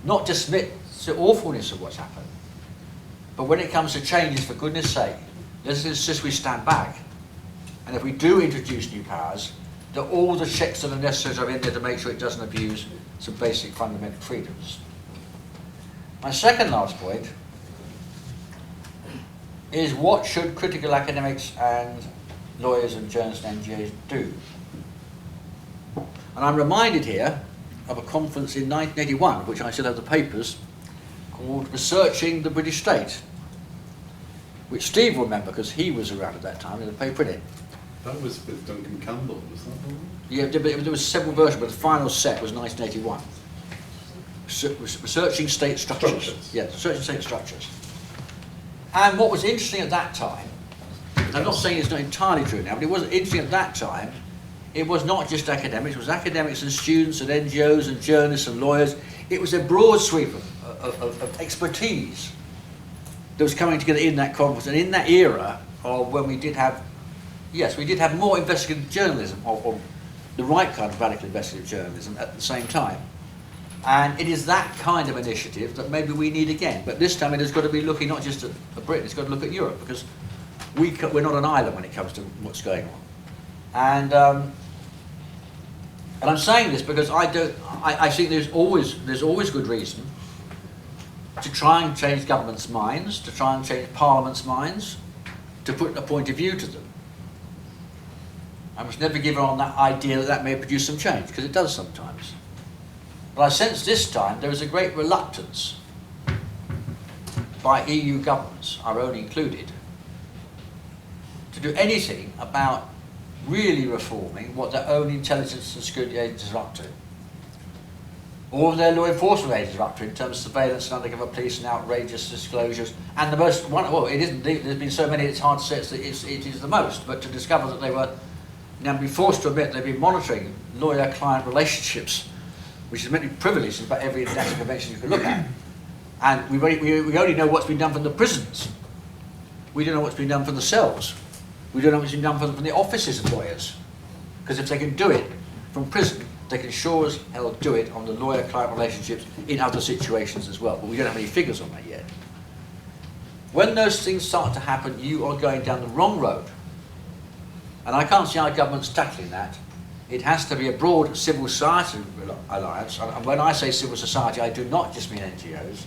not dismiss the awfulness of what's happened, but when it comes to changes, for goodness sake, let's insist we stand back. And if we do introduce new powers, that all the checks that are necessary are in there to make sure it doesn't abuse some basic fundamental freedoms. My second last point is what should critical academics and lawyers and journalists and NGOs do? And I'm reminded here of a conference in 1981, which I still have the papers, called Researching the British State, which Steve will remember because he was around at that time in the paper in it.
That was with Duncan Campbell, was that the one?
Yeah, there was several versions, but the final set was 1981. Researching state structures. Yeah, researching state structures. And what was interesting at that time, I'm not saying it's not entirely true now, but it was interesting at that time, it was not just academics, it was academics and students and NGOs and journalists and lawyers. It was a broad sweep of expertise that was coming together in that conference and in that era of when we did have, yes, we did have more investigative journalism, or the right kind of radical investigative journalism at the same time. And it is that kind of initiative that maybe we need again. But this time it has got to be looking not just at Britain, it's got to look at Europe, because we're not an island when it comes to what's going on. And I'm saying this because I think there's always good reason to try and change governments' minds, to try and change parliaments' minds, to put a point of view to them. I must never give on that idea that may produce some change, because it does sometimes. But I sense this time there is a great reluctance by EU governments, our own included, to do anything about really reforming what their own intelligence and security agencies are up to. All of their law enforcement agencies are up to in terms of surveillance and undercover police and outrageous disclosures. And the most, well, it isn't, there's been so many it's hard to say it is the most, but to discover that they were now be forced to admit they've been monitoring lawyer-client relationships, which is meant to be privileged in about every international convention you can look at. And we only know what's been done from the prisons. We don't know what's been done from the cells. We don't know what's been done from the offices of lawyers. Because if they can do it from prison, they can sure as hell do it on the lawyer-client relationships in other situations as well. But we don't have any figures on that yet. When those things start to happen, you are going down the wrong road. And I can't see our government's tackling that. It has to be a broad civil society alliance. And when I say civil society, I do not just mean NGOs.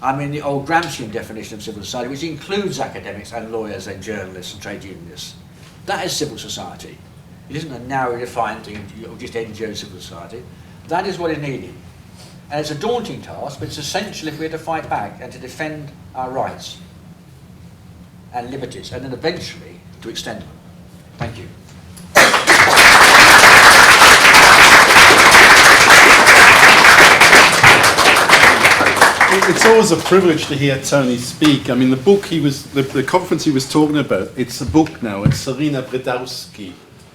I mean the old Gramscian definition of civil society, which includes academics and lawyers and journalists and trade unionists. That is civil society. It isn't a narrow defined thing, just NGO civil society. That is what is needed. And it's a daunting task, but it's essential if we're to fight back and to defend our rights and liberties, and then eventually to extend them. Thank you.
It's always a privilege to hear Tony speak. I mean, the book the conference he was talking about, it's a book now. It's Serena Bredowski,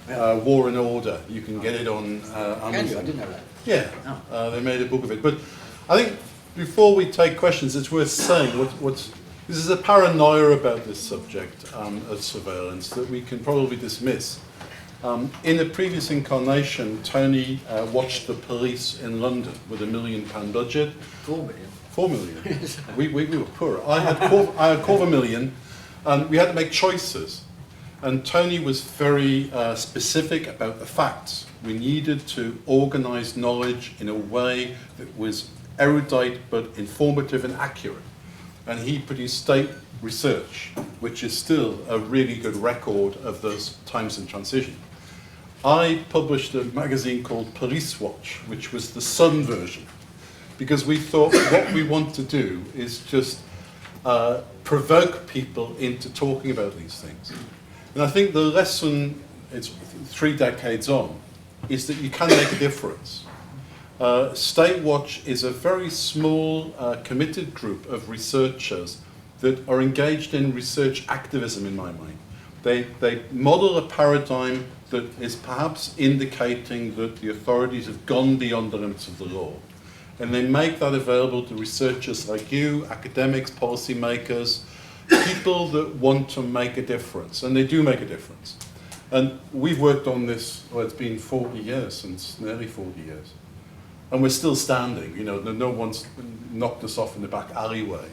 War and Order. You can get it on Amazon.
Can you? I didn't know that.
Yeah, they made a book of it. But I think before we take questions, it's worth saying this is a paranoia about this subject of surveillance that we can probably dismiss. In a previous incarnation, Tony watched the police in London with £1 million budget.
4 million.
4 million. we were poor. I had £250,000, and we had to make choices. And Tony was very specific about the facts. We needed to organise knowledge in a way that was erudite but informative and accurate. And he produced state research, which is still a really good record of those times in transition. I published a magazine called Police Watch, which was the Sun version, because we thought what we want to do is just provoke people into talking about these things. And I think the lesson, it's 3 decades on, is that you can make a difference. Statewatch is a very small, committed group of researchers that are engaged in research activism, in my mind. They model a paradigm that is perhaps indicating that the authorities have gone beyond the limits of the law. And they make that available to researchers like you, academics, policymakers, people that want to make a difference, and they do make a difference. And we've worked on this, well, it's been 40 years, since nearly 40 years. And we're still standing, you know, no one's knocked us off in the back alleyway.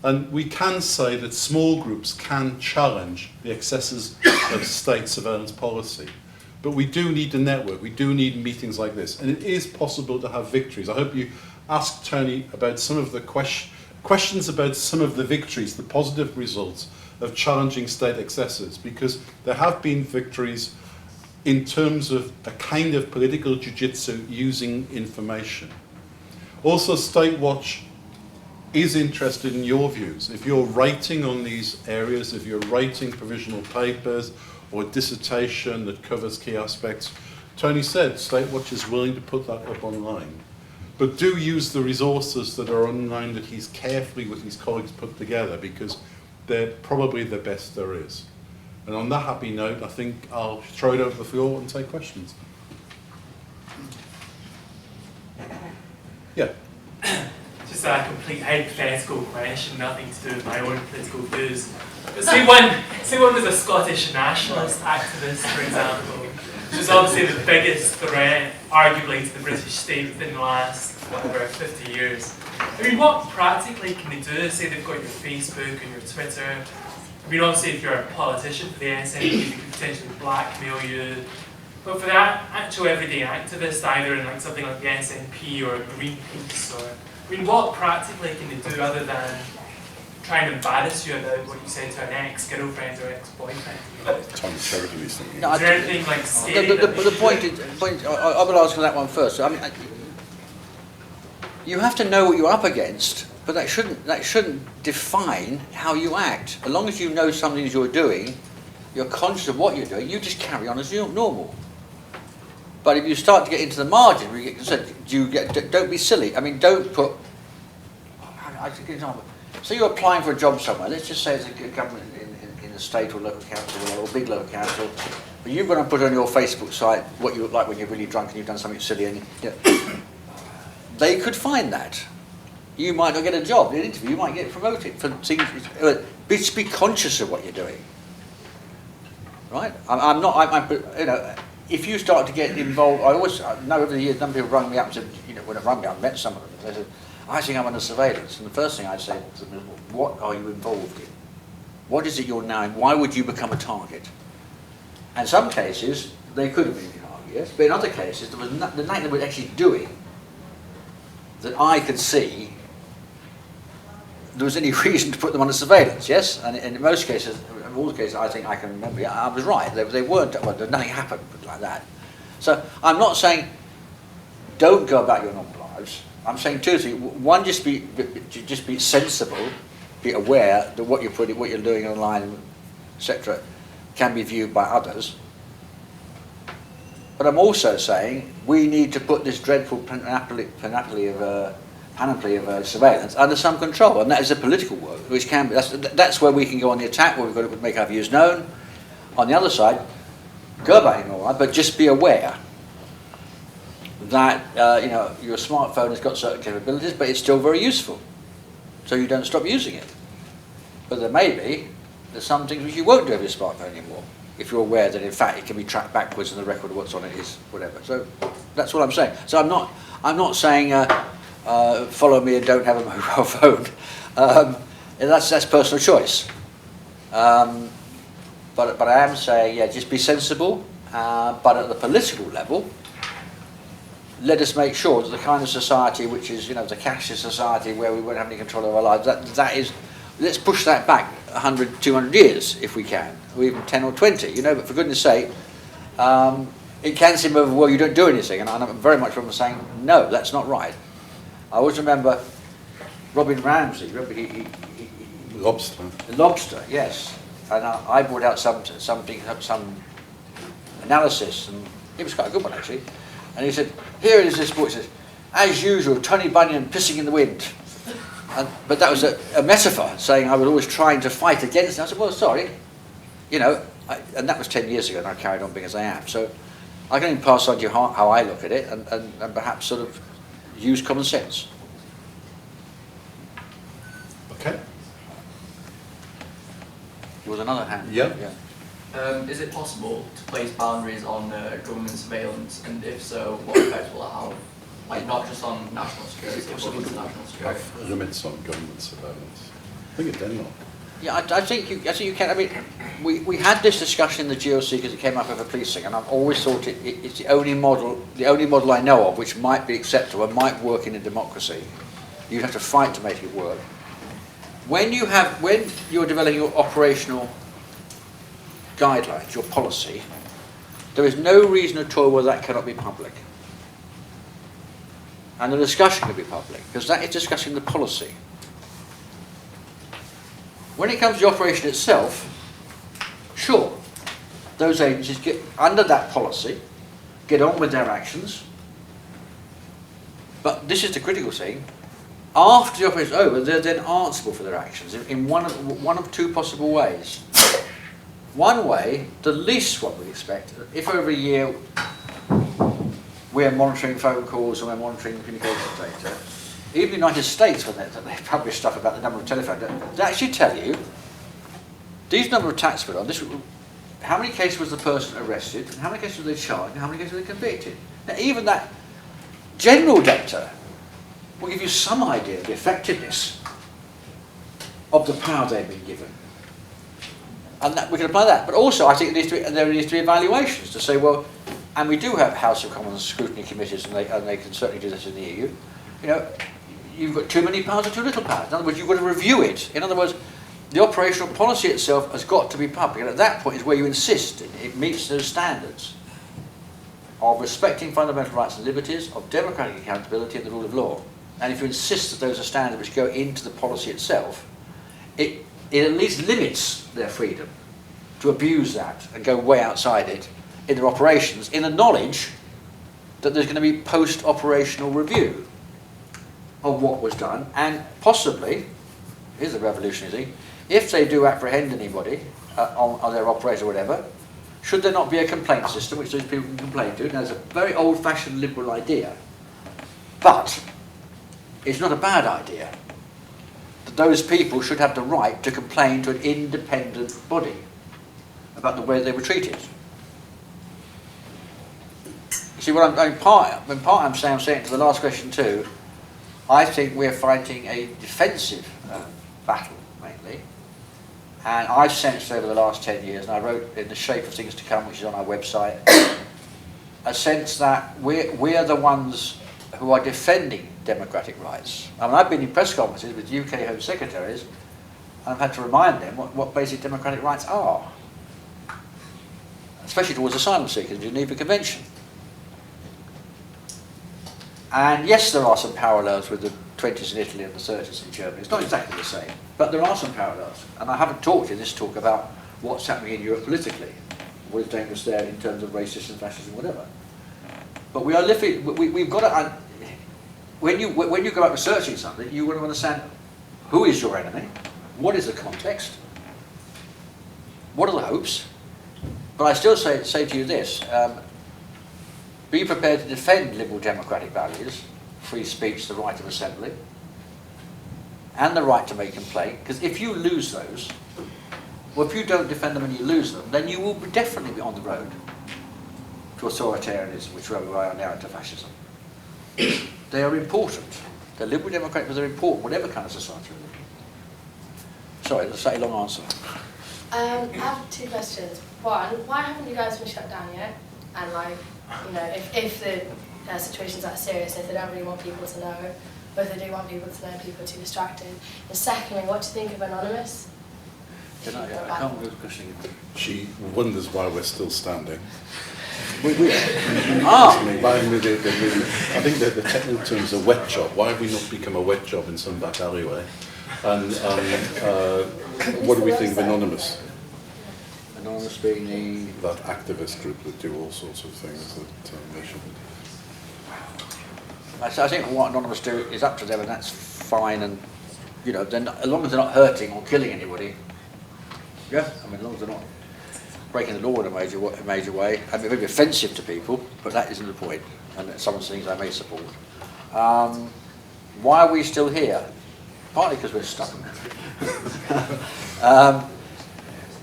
And we can say that small groups can challenge the excesses of state surveillance policy. But we do need a network, we do need meetings like this. And it is possible to have victories. I hope you ask Tony about some of the questions about some of the victories, the positive results of challenging state excesses, because there have been victories in terms of a kind of political jiu-jitsu using information. Also, Statewatch is interested in your views. If you're writing on these areas, if you're writing provisional papers or dissertation that covers key aspects, Tony said Statewatch is willing to put that up online. But do use the resources that are online that he's carefully with his colleagues put together, because they're probably the best there is. And on that happy note, I think I'll throw it over the floor and take questions. Yeah.
Just a complete hypothetical question, nothing to do with my own political views. But say one was a Scottish nationalist activist, for example, which is obviously the biggest threat, arguably, to the British state within the last, 50 years. I mean, what practically can they do? Say they've got your Facebook and your Twitter. I mean, obviously, if you're a politician for the SNP, they could potentially blackmail you. But for that actual everyday activist, either in like something like the SNP or Greenpeace, or I mean, what practically can they do other than try and embarrass you about what you said to an ex-girlfriend or ex-boyfriend?
Tom's terribly thinking.
Is there anything like scary?
The point is, I will answer that one first. I mean, you have to know what you're up against, but that shouldn't define how you act. As long as you know some things you're doing, you're conscious of what you're doing, you just carry on as normal. But if you start to get into the margin, where you get concerned, don't be silly. I mean, don't put. I'll give you an example. So you're applying for a job somewhere. Let's just say it's a government in a state or local council or big local council. But you've got to put on your Facebook site what you look like when you're really drunk and you've done something silly, and they could find that. You might not get a job in an interview. You might get promoted for things. Just be conscious of what you're doing. Right? I'm not. You know. If you start to get involved, I know over the years, some people rang me up and said, when they rang me up, I met some of them, they said, I think I'm under surveillance. And the first thing I'd say to them is, what are you involved in? What is it you're now in? Why would you become a target? And in some cases, they could have been targets, but in other cases, there was the nothing they were actually doing that I could see there was any reason to put them under surveillance, yes? And in most cases, in all the cases I think I can remember, yeah, I was right. They weren't, well, nothing happened like that. So I'm not saying don't go about your normal lives. I'm saying two things. One, just be sensible, be aware that what you're doing online, etc., can be viewed by others. But I'm also saying we need to put this dreadful panoply of surveillance under some control, and that is a political work, which can be, that's where we can go on the attack, where we've got to make our views known. On the other side, go about it all right, but just be aware that your smartphone has got certain capabilities, but it's still very useful, so you don't stop using it. But there's some things which you won't do with your smartphone anymore, if you're aware that in fact it can be tracked backwards and the record of what's on it is whatever. So that's what I'm saying. So I'm not saying follow me and don't have a mobile phone. That's personal choice. But I am saying, just be sensible. But at the political level, let us make sure that the kind of society which is, the cashless society where we won't have any control of our lives, that is, let's push that back 100, 200 years if we can, or even 10 or 20. But for goodness sake, it can seem well, you don't do anything, and I very much remember saying, no, that's not right. I always remember Robin Ramsey, remember he
Lobster.
the lobster, yes. And I brought out some analysis, and it was quite a good one actually. And he said, here it is, this book, it says, as usual, Tony Bunyan pissing in the wind. But that was a metaphor, saying I was always trying to fight against it. I said, well, sorry, you know, and that was 10 years ago, and I carried on being as I am. So I can only pass on to you how I look at it, and perhaps sort of use common sense.
Okay.
There was another hand.
Yeah.
Is it possible to place boundaries on government surveillance, and if so, what effect will it have? Like not just on national security, but international security.
Limits on government surveillance. I think it's Denmark.
Yeah, I think you can. I mean, we had this discussion in the GOC because it came up over policing, and I've always thought it's the only model I know of which might be acceptable and might work in a democracy. You'd have to fight to make it work. When you're developing your operational guidelines, your policy, there is no reason at all why that cannot be public. And the discussion can be public, because that is discussing the policy. When it comes to the operation itself, sure, those agencies get under that policy, get on with their actions, but this is the critical thing. After the operation is over, they're then answerable for their actions in one of two possible ways. One way, the least what we expect, if over a year we're monitoring phone calls and we're monitoring communications data, even the United States, when they publish stuff about the number of telephones, they actually tell you these number of attacks put on, how many cases was the person arrested, and how many cases were they charged, and how many cases were they convicted. Now, even that general data will give you some idea of the effectiveness of the power they've been given. And that we can apply that. But also, I think there needs to be evaluations to say, well, and we do have House of Commons scrutiny committees, and they can certainly do this in the EU. You know, you've got too many powers or too little powers. In other words, you've got to review it. In other words, the operational policy itself has got to be public. And at that point is where you insist it meets those standards of respecting fundamental rights and liberties, of democratic accountability and the rule of law. And if you insist that those are standards which go into the policy itself, it at least limits their freedom to abuse that and go way outside it in their operations, in the knowledge that there's going to be post-operational review of what was done, and possibly, here's the revolutionary thing, if they do apprehend anybody on their operation or whatever, should there not be a complaint system which those people can complain to? Now, it's a very old-fashioned liberal idea, but it's not a bad idea that those people should have the right to complain to an independent body about the way they were treated. You see, what I'm saying to the last question too, I think we're fighting a defensive battle, mainly. And I've sensed over the last 10 years, and I wrote in The Shape of Things to Come, which is on our website, a sense that we're the ones who are defending democratic rights. I mean, I've been in press conferences with UK Home Secretaries, and I've had to remind them what basic democratic rights are, especially towards asylum seekers, the Geneva Convention. And yes, there are some parallels with the 20s in Italy and the 30s in Germany. It's not exactly the same, but there are some parallels. And I haven't talked in this talk about what's happening in Europe politically, what is dangerous there in terms of racism, fascism, whatever. But we are living. We've got to. When you go out researching something, you want to understand who is your enemy, what is the context, what are the hopes. But I still say to you this. Be prepared to defend liberal democratic values, free speech, the right of assembly, and the right to make complaint, because if you lose those, or if you don't defend them and you lose them, then you will definitely be on the road to authoritarianism, which is where we are now, into fascism. They are important. They're liberal democratic, but they're important, whatever kind of society we're living in. Sorry, that's a slightly long answer.
I have two questions. One, why haven't you guys been shut down yet? And like, you know, if the situation's that serious, if they don't really want people to know, but if they do want people to know, people are too distracted. And secondly, what do you think of Anonymous?
I can't remember the question again.
She wonders why we're still standing.
We are.
I think that the technical term is a wet job. Why have we not become a wet job in some back alleyway? And what do we think of Anonymous?
Anonymous being the...
That activist group that do all sorts of things that they shouldn't.
I think what Anonymous do is up to them, and that's fine. And you know, then as long as they're not hurting or killing anybody, yeah. I mean, as long as they're not breaking the law in a major way. I mean, it may be offensive to people, but that isn't the point. And that's some of the things I may support. Why are we still here? Partly because we're stubborn.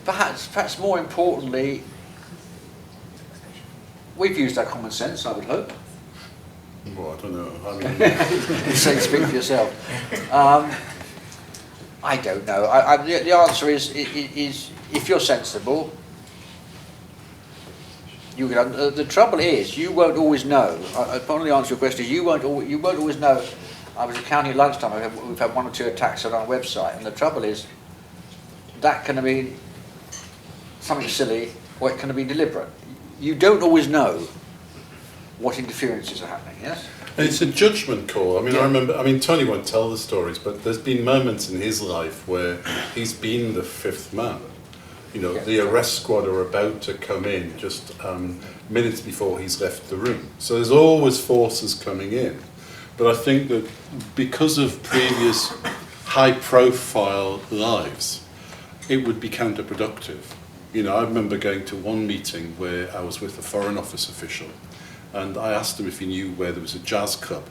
Perhaps more importantly, we've used our common sense, I would hope.
Well, I don't know. I mean,
You say speak for yourself. I don't know. The answer is if you're sensible, you can. The trouble is, you won't always know. One of the answer to your question is you won't always know. I was accounting at lunchtime. We've had 1 or 2 attacks on our website, and the trouble is that can be something silly, or it can be deliberate. You don't always know what interferences are happening. Yes.
And it's a judgment call. I mean,
Yeah.
I remember. I mean, Tony won't tell the stories, but there's been moments in his life where he's been the 5th man. You know,
Yeah.
the arrest squad are about to come in just minutes before he's left the room. So there's always forces coming in. But I think that because of previous high-profile lives, it would be counterproductive. You know, I remember going to one meeting where I was with a Foreign Office official, and I asked him if he knew where there was a jazz club.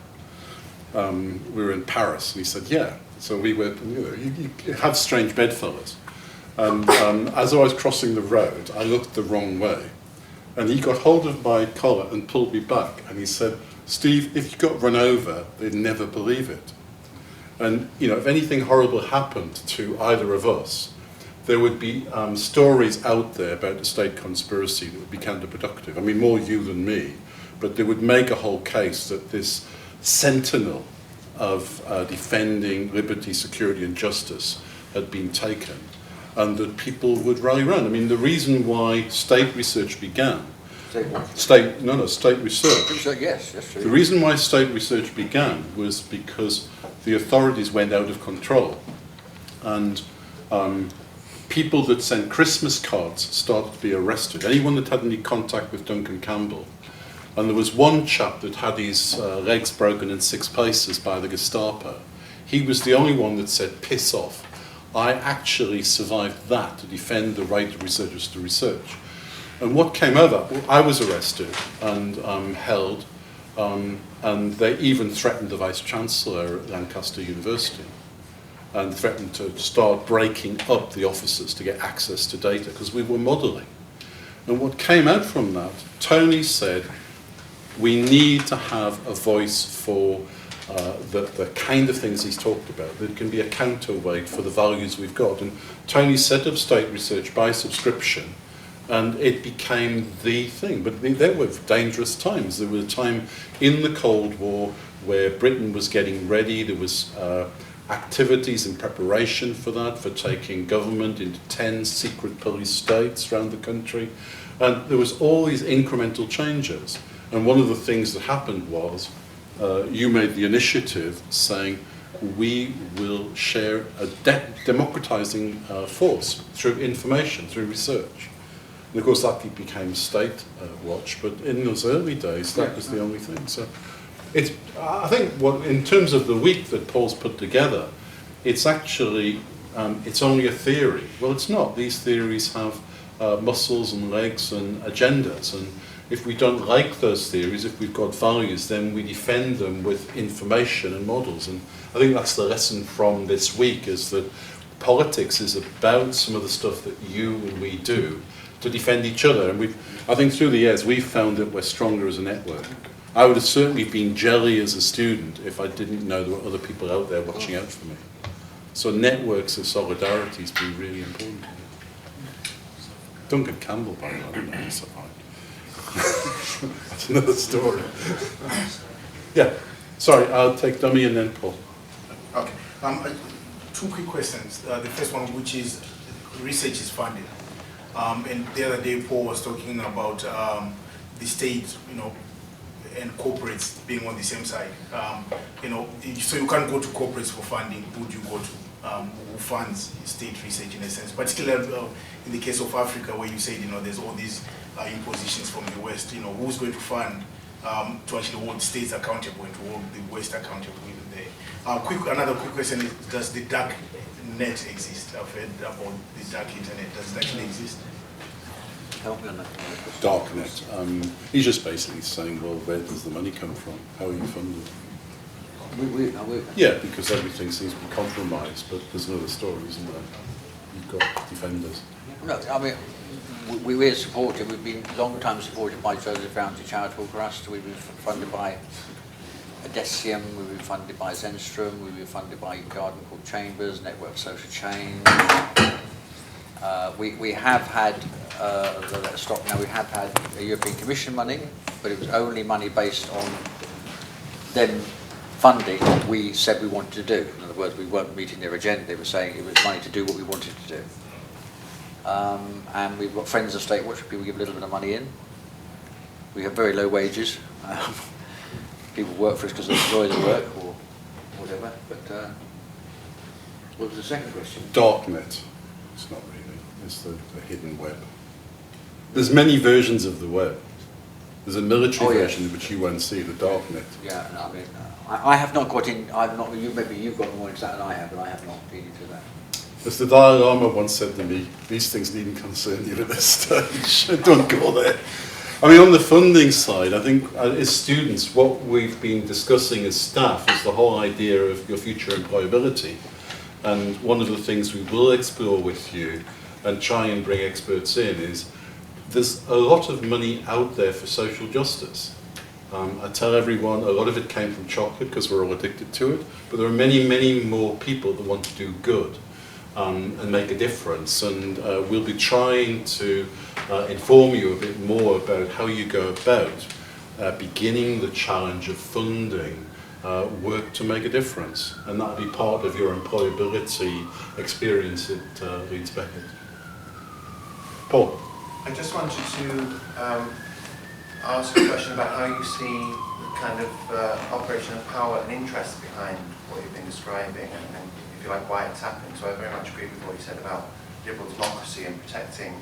We were in Paris, and he said, yeah. So we were, you have strange bedfellows. And as I was crossing the road, I looked the wrong way. And he got hold of my collar and pulled me back. And he said, Steve, if you got run over, they'd never believe it. And, you know, if anything horrible happened to either of us, there would be stories out there about the state conspiracy that would be counterproductive. I mean, more you than me. But they would make a whole case that this sentinel of defending liberty, security and justice had been taken, and that people would rally around. I mean, the reason why state research began... State research.
Yes, that's true.
The reason why state research began was because the authorities went out of control, and people that sent Christmas cards started to be arrested. Anyone that had any contact with Duncan Campbell. And there was one chap that had his legs broken in 6 places by the Gestapo. He was the only one that said, piss off. I actually survived that to defend the right of researchers to research. And what came out of that, well, I was arrested and held, and they even threatened the Vice-Chancellor at Lancaster University and threatened to start breaking up the offices to get access to data because we were modelling. And what came out from that, Tony said, we need to have a voice for the kind of things he's talked about. There can be a counterweight for the values we've got. And Tony set up state research by subscription, and it became the thing. But there were dangerous times. There was a time in the Cold War where Britain was getting ready. There was activities in preparation for that, for taking government into 10 secret police states around the country. And there was all these incremental changes. And one of the things that happened was you made the initiative saying we will share a democratizing force through information, through research. And of course that became Statewatch, but in those early days that was the only thing. So it's, I think in terms of the week that Paul's put together, it's actually, it's only a theory. Well, it's not. These theories have muscles and legs and agendas, and if we don't like those theories, if we've got values, then we defend them with information and models. And I think that's the lesson from this week, is that politics is about some of the stuff that you and we do to defend each other. And I think through the years, we've found that we're stronger as a network. I would have certainly been jelly as a student if I didn't know there were other people out there watching out for me. So networks of solidarity has been really important. Duncan Campbell, by the way, I don't know how he survived. That's another story. Yeah, sorry, I'll take Dummy and then Paul.
Okay, 2 quick questions. The first one, which is research is funded. And the other day, Paul was talking about the state, and corporates being on the same side. So you can't go to corporates for funding. Who do you go to? Who funds state research in a sense? Particularly in the case of Africa, where you said, there's all these impositions from the West. Who's going to fund to actually hold states accountable and to hold the West accountable even there? Another quick question is, does the dark net exist? I've heard about the dark internet. Does it actually exist?
Help me on that.
Darknet. He's just basically saying, well, where does the money come from? How are you funded? Yeah, because everything seems to be compromised, but there's another story, isn't there? You've got defenders.
No, I mean, we're supported, we've been long time supported by Joseph Ramsey Charitable Trust, we've been funded by Adesium, we've been funded by Zenstrom, we've been funded by a garden called Chambers, Network Social Change. We have had, let's stop now, we have had a European Commission money, but it was only money based on them funding what we said we wanted to do. In other words, we weren't meeting their agenda, they were saying it was money to do what we wanted to do. And we've got friends of Statewatch, people give a little bit of money in. We have very low wages. People work for us because they enjoy the work or whatever. But what was the second question?
Darknet. It's not really. It's the hidden web. There's many versions of the web. There's a military version which you won't see, the darknet.
Yeah, no, I mean, I have not got in. I've not. Maybe you've got more into that than I have, but I have not been into that.
As the Dalai Lama once said to me, these things needn't concern you at this stage. Don't go there. I mean, on the funding side, I think as students, what we've been discussing as staff is the whole idea of your future employability. And one of the things we will explore with you and try and bring experts in is there's a lot of money out there for social justice. I tell everyone a lot of it came from chocolate because we're all addicted to it, but there are many, many more people that want to do good. And make a difference, and we'll be trying to inform you a bit more about how you go about beginning the challenge of funding work to make a difference, and that'll be part of your employability experience at Leeds Beckett. Paul?
I just wanted to ask a question about how you see the kind of operation of power and interest behind what you've been describing, and if you like, why it's happening. So I very much agree with what you said about liberal democracy and protecting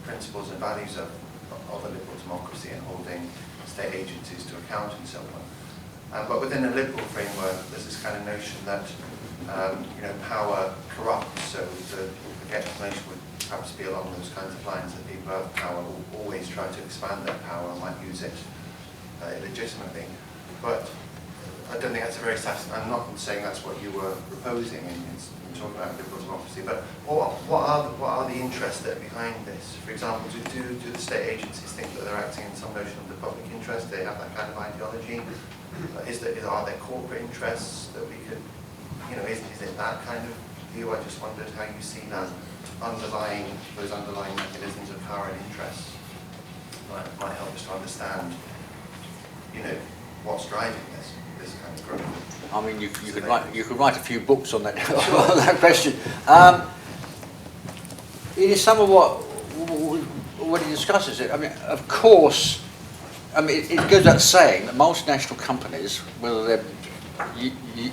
principles and values of a liberal democracy and holding state agencies to account and so on. But within a liberal framework, there's this kind of notion that power corrupts, so the explanation would perhaps be along those kinds of lines, that people who have power will always try to expand their power and might use it illegitimately. But I don't think that's a very satisfying. I'm not saying that's what you were proposing in talking about liberal democracy, but what are the interests that are behind this? For example, do the state agencies think that they're acting in some notion of the public interest? Do they have that kind of ideology? Are there corporate interests that we could, is it that kind of view? I just wondered how you see that those underlying mechanisms of power and interest might help us to understand, what's driving this kind of growth.
I mean, you could write a few books on that on that question. It is some of what he discusses. I mean, of course, it goes without saying that multinational companies, whether they're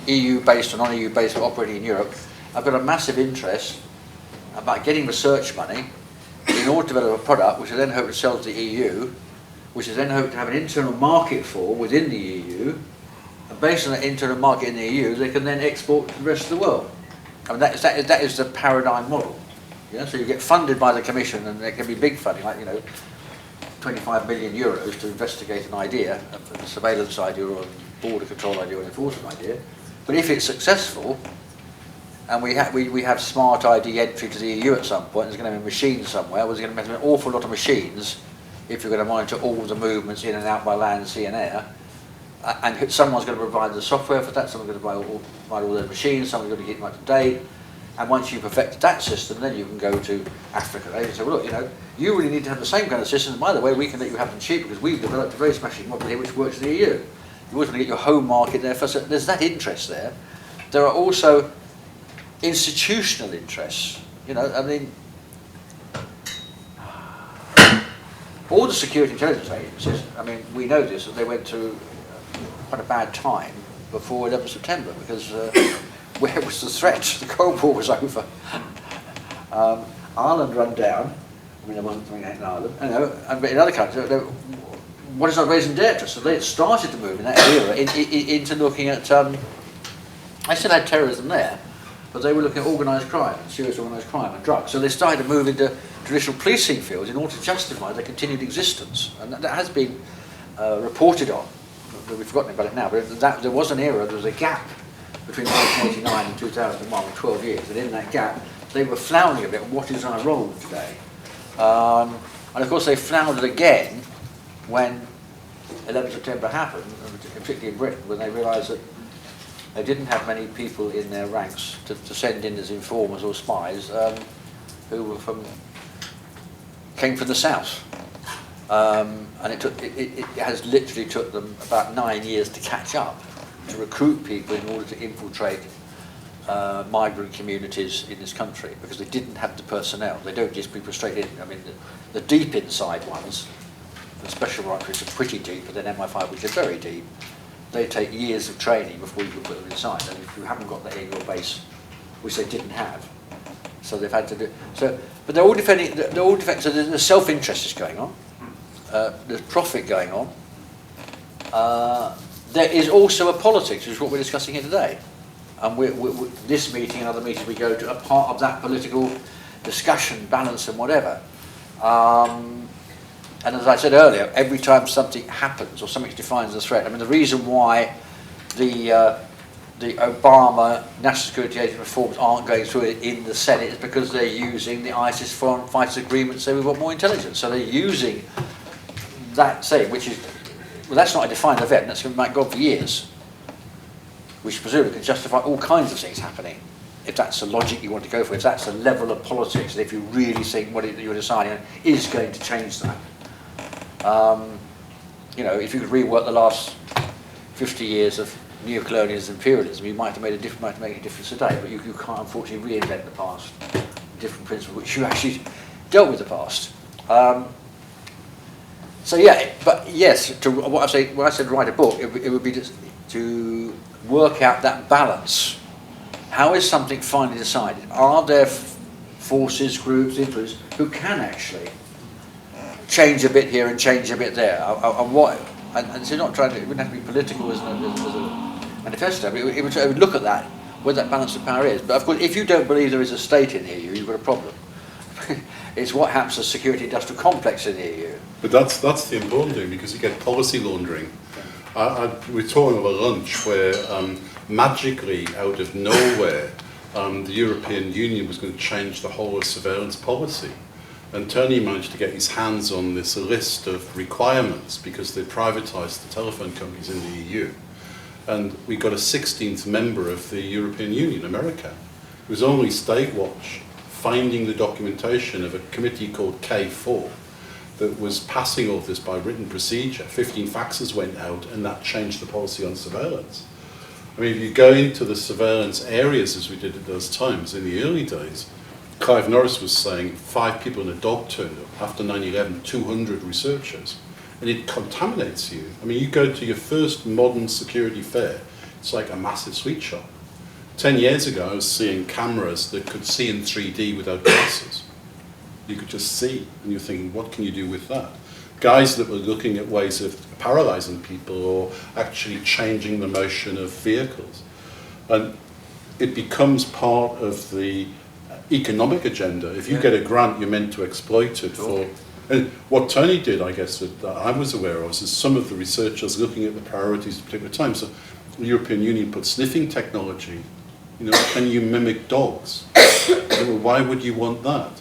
EU-based or non-EU-based or operating in Europe, have got a massive interest about getting research money in order to develop a product which they then hope to sell to the EU, which is then hope to have an internal market for within the EU, and based on that internal market in the EU, they can then export to the rest of the world. I mean, that is the paradigm model. Yeah? So you get funded by the Commission, and there can be big funding, like 25 million euros to investigate an idea, a surveillance idea, or a border control idea, or an enforcement idea. But if it's successful, and we have smart ID entry to the EU at some point, there's going to be a machine somewhere, there's going to be an awful lot of machines if you're going to monitor all the movements in and out by land, sea and air. And someone's going to provide the software for that, someone's going to provide all the machines, someone's going to keep them up to date. And once you've perfected that system, then you can go to Africa and say, well, look, you really need to have the same kind of systems. By the way, we can let you have them cheap because we've developed a very smashing model here which works in the EU. You always want to get your home market there first. So there's that interest there. There are also institutional interests. all the security intelligence agencies, I mean, we know this, that they went through quite a bad time before 11 September, because where was the threat? The Cold War was over. Ireland run down. I mean, there wasn't something in Ireland, you know, but in other countries, what is our raising data? So they started to move in that era into looking at, I still had terrorism there, but they were looking at organised crime, serious organised crime and drugs. So they started to move into traditional policing fields in order to justify their continued existence. And that has been reported on. We've forgotten about it now, but there was an era, there was a gap between 1989 and 2001, 12 years, and in that gap, they were floundering a bit on what is our role today. And of course they floundered again when 11 September happened, particularly in Britain, when they realised that they didn't have many people in their ranks to send in as informers or spies who were came from the south. And it has literally took them about 9 years to catch up, to recruit people in order to infiltrate migrant communities in this country, because they didn't have the personnel. They don't just people straight in. I mean, the deep inside ones, the special branches are pretty deep, but then MI5, which are very deep, they take years of training before you can put them inside. And if you haven't got that in your base, which they didn't have, so they've had to do. So, but they're all defending. They're all defending. So the self-interest is going on. There's profit going on. There is also a politics, which is what we're discussing here today. And this meeting and other meetings we go to are part of that political discussion, balance and whatever. And as I said earlier, every time something happens or something defines a threat, I mean the reason why the Obama National Security Agency reforms aren't going through it in the Senate is because they're using the ISIS foreign fighters agreement, so we've got more intelligence. So they're using that, which is, well, that's not a defined event, that's going to go on for years, which presumably can justify all kinds of things happening, if that's the logic you want to go for, if that's the level of politics, and if you really think what you're deciding on is going to change that. You know, if you could rework the last 50 years of neocolonialism, imperialism, you might have made a difference today, but you can't unfortunately reinvent the past, different principles which you actually dealt with the past. So yeah, but yes, to what I say, when I said write a book, it would be to work out that balance. How is something finally decided? Are there forces, groups, influences who can actually change a bit here and change a bit there? And so not trying to, it wouldn't have to be political as a manifesto, but it would look at that, where that balance of power is. But of course, if you don't believe there is a state in the EU, you've got a problem. It's what happens to the security industrial complex in the EU.
But that's the important thing, because you get policy laundering. We're talking of a lunch where magically, out of nowhere, the European Union was going to change the whole of surveillance policy. And Tony managed to get his hands on this list of requirements because they privatised the telephone companies in the EU. And we got a 16th member of the European Union, America. It was only Statewatch finding the documentation of a committee called K4 that was passing all this by written procedure. 15 faxes went out, and that changed the policy on surveillance. I mean, if you go into the surveillance areas as we did at those times in the early days, Clive Norris was saying 5 people and a dog turned up. After 9/11, 200 researchers. And it contaminates you. I mean, you go to your first modern security fair, it's like a massive sweet shop. 10 years ago, I was seeing cameras that could see in 3D without glasses. You could just see, and you're thinking, what can you do with that? Guys that were looking at ways of paralyzing people or actually changing the motion of vehicles. And it becomes part of the economic agenda. If you get a grant, you're meant to exploit it for... And what Tony did, I guess, that I was aware of, is some of the researchers looking at the priorities at particular times. So the European Union put sniffing technology. You know, can you mimic dogs? Well, why would you want that?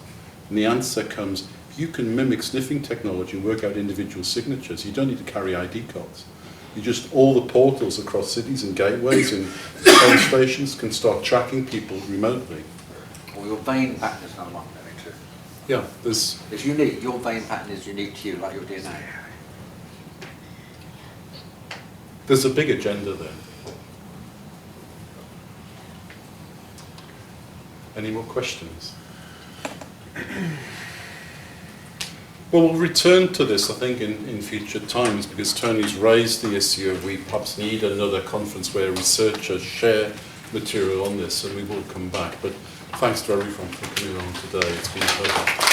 And the answer comes, if you can mimic sniffing technology and work out individual signatures, you don't need to carry ID cards. You just, all the portals across cities and gateways and train stations can start tracking people remotely.
Well, your vein pattern is another one, I think, too.
Yeah, there's...
It's unique. Your vein pattern is unique to you, like your DNA.
There's a big agenda there. Any more questions? Well, we'll return to this, I think, in future times, because Tony's raised the issue of we perhaps need another conference where researchers share material on this, and we will come back. But thanks to everyone for coming along today. It's been a pleasure.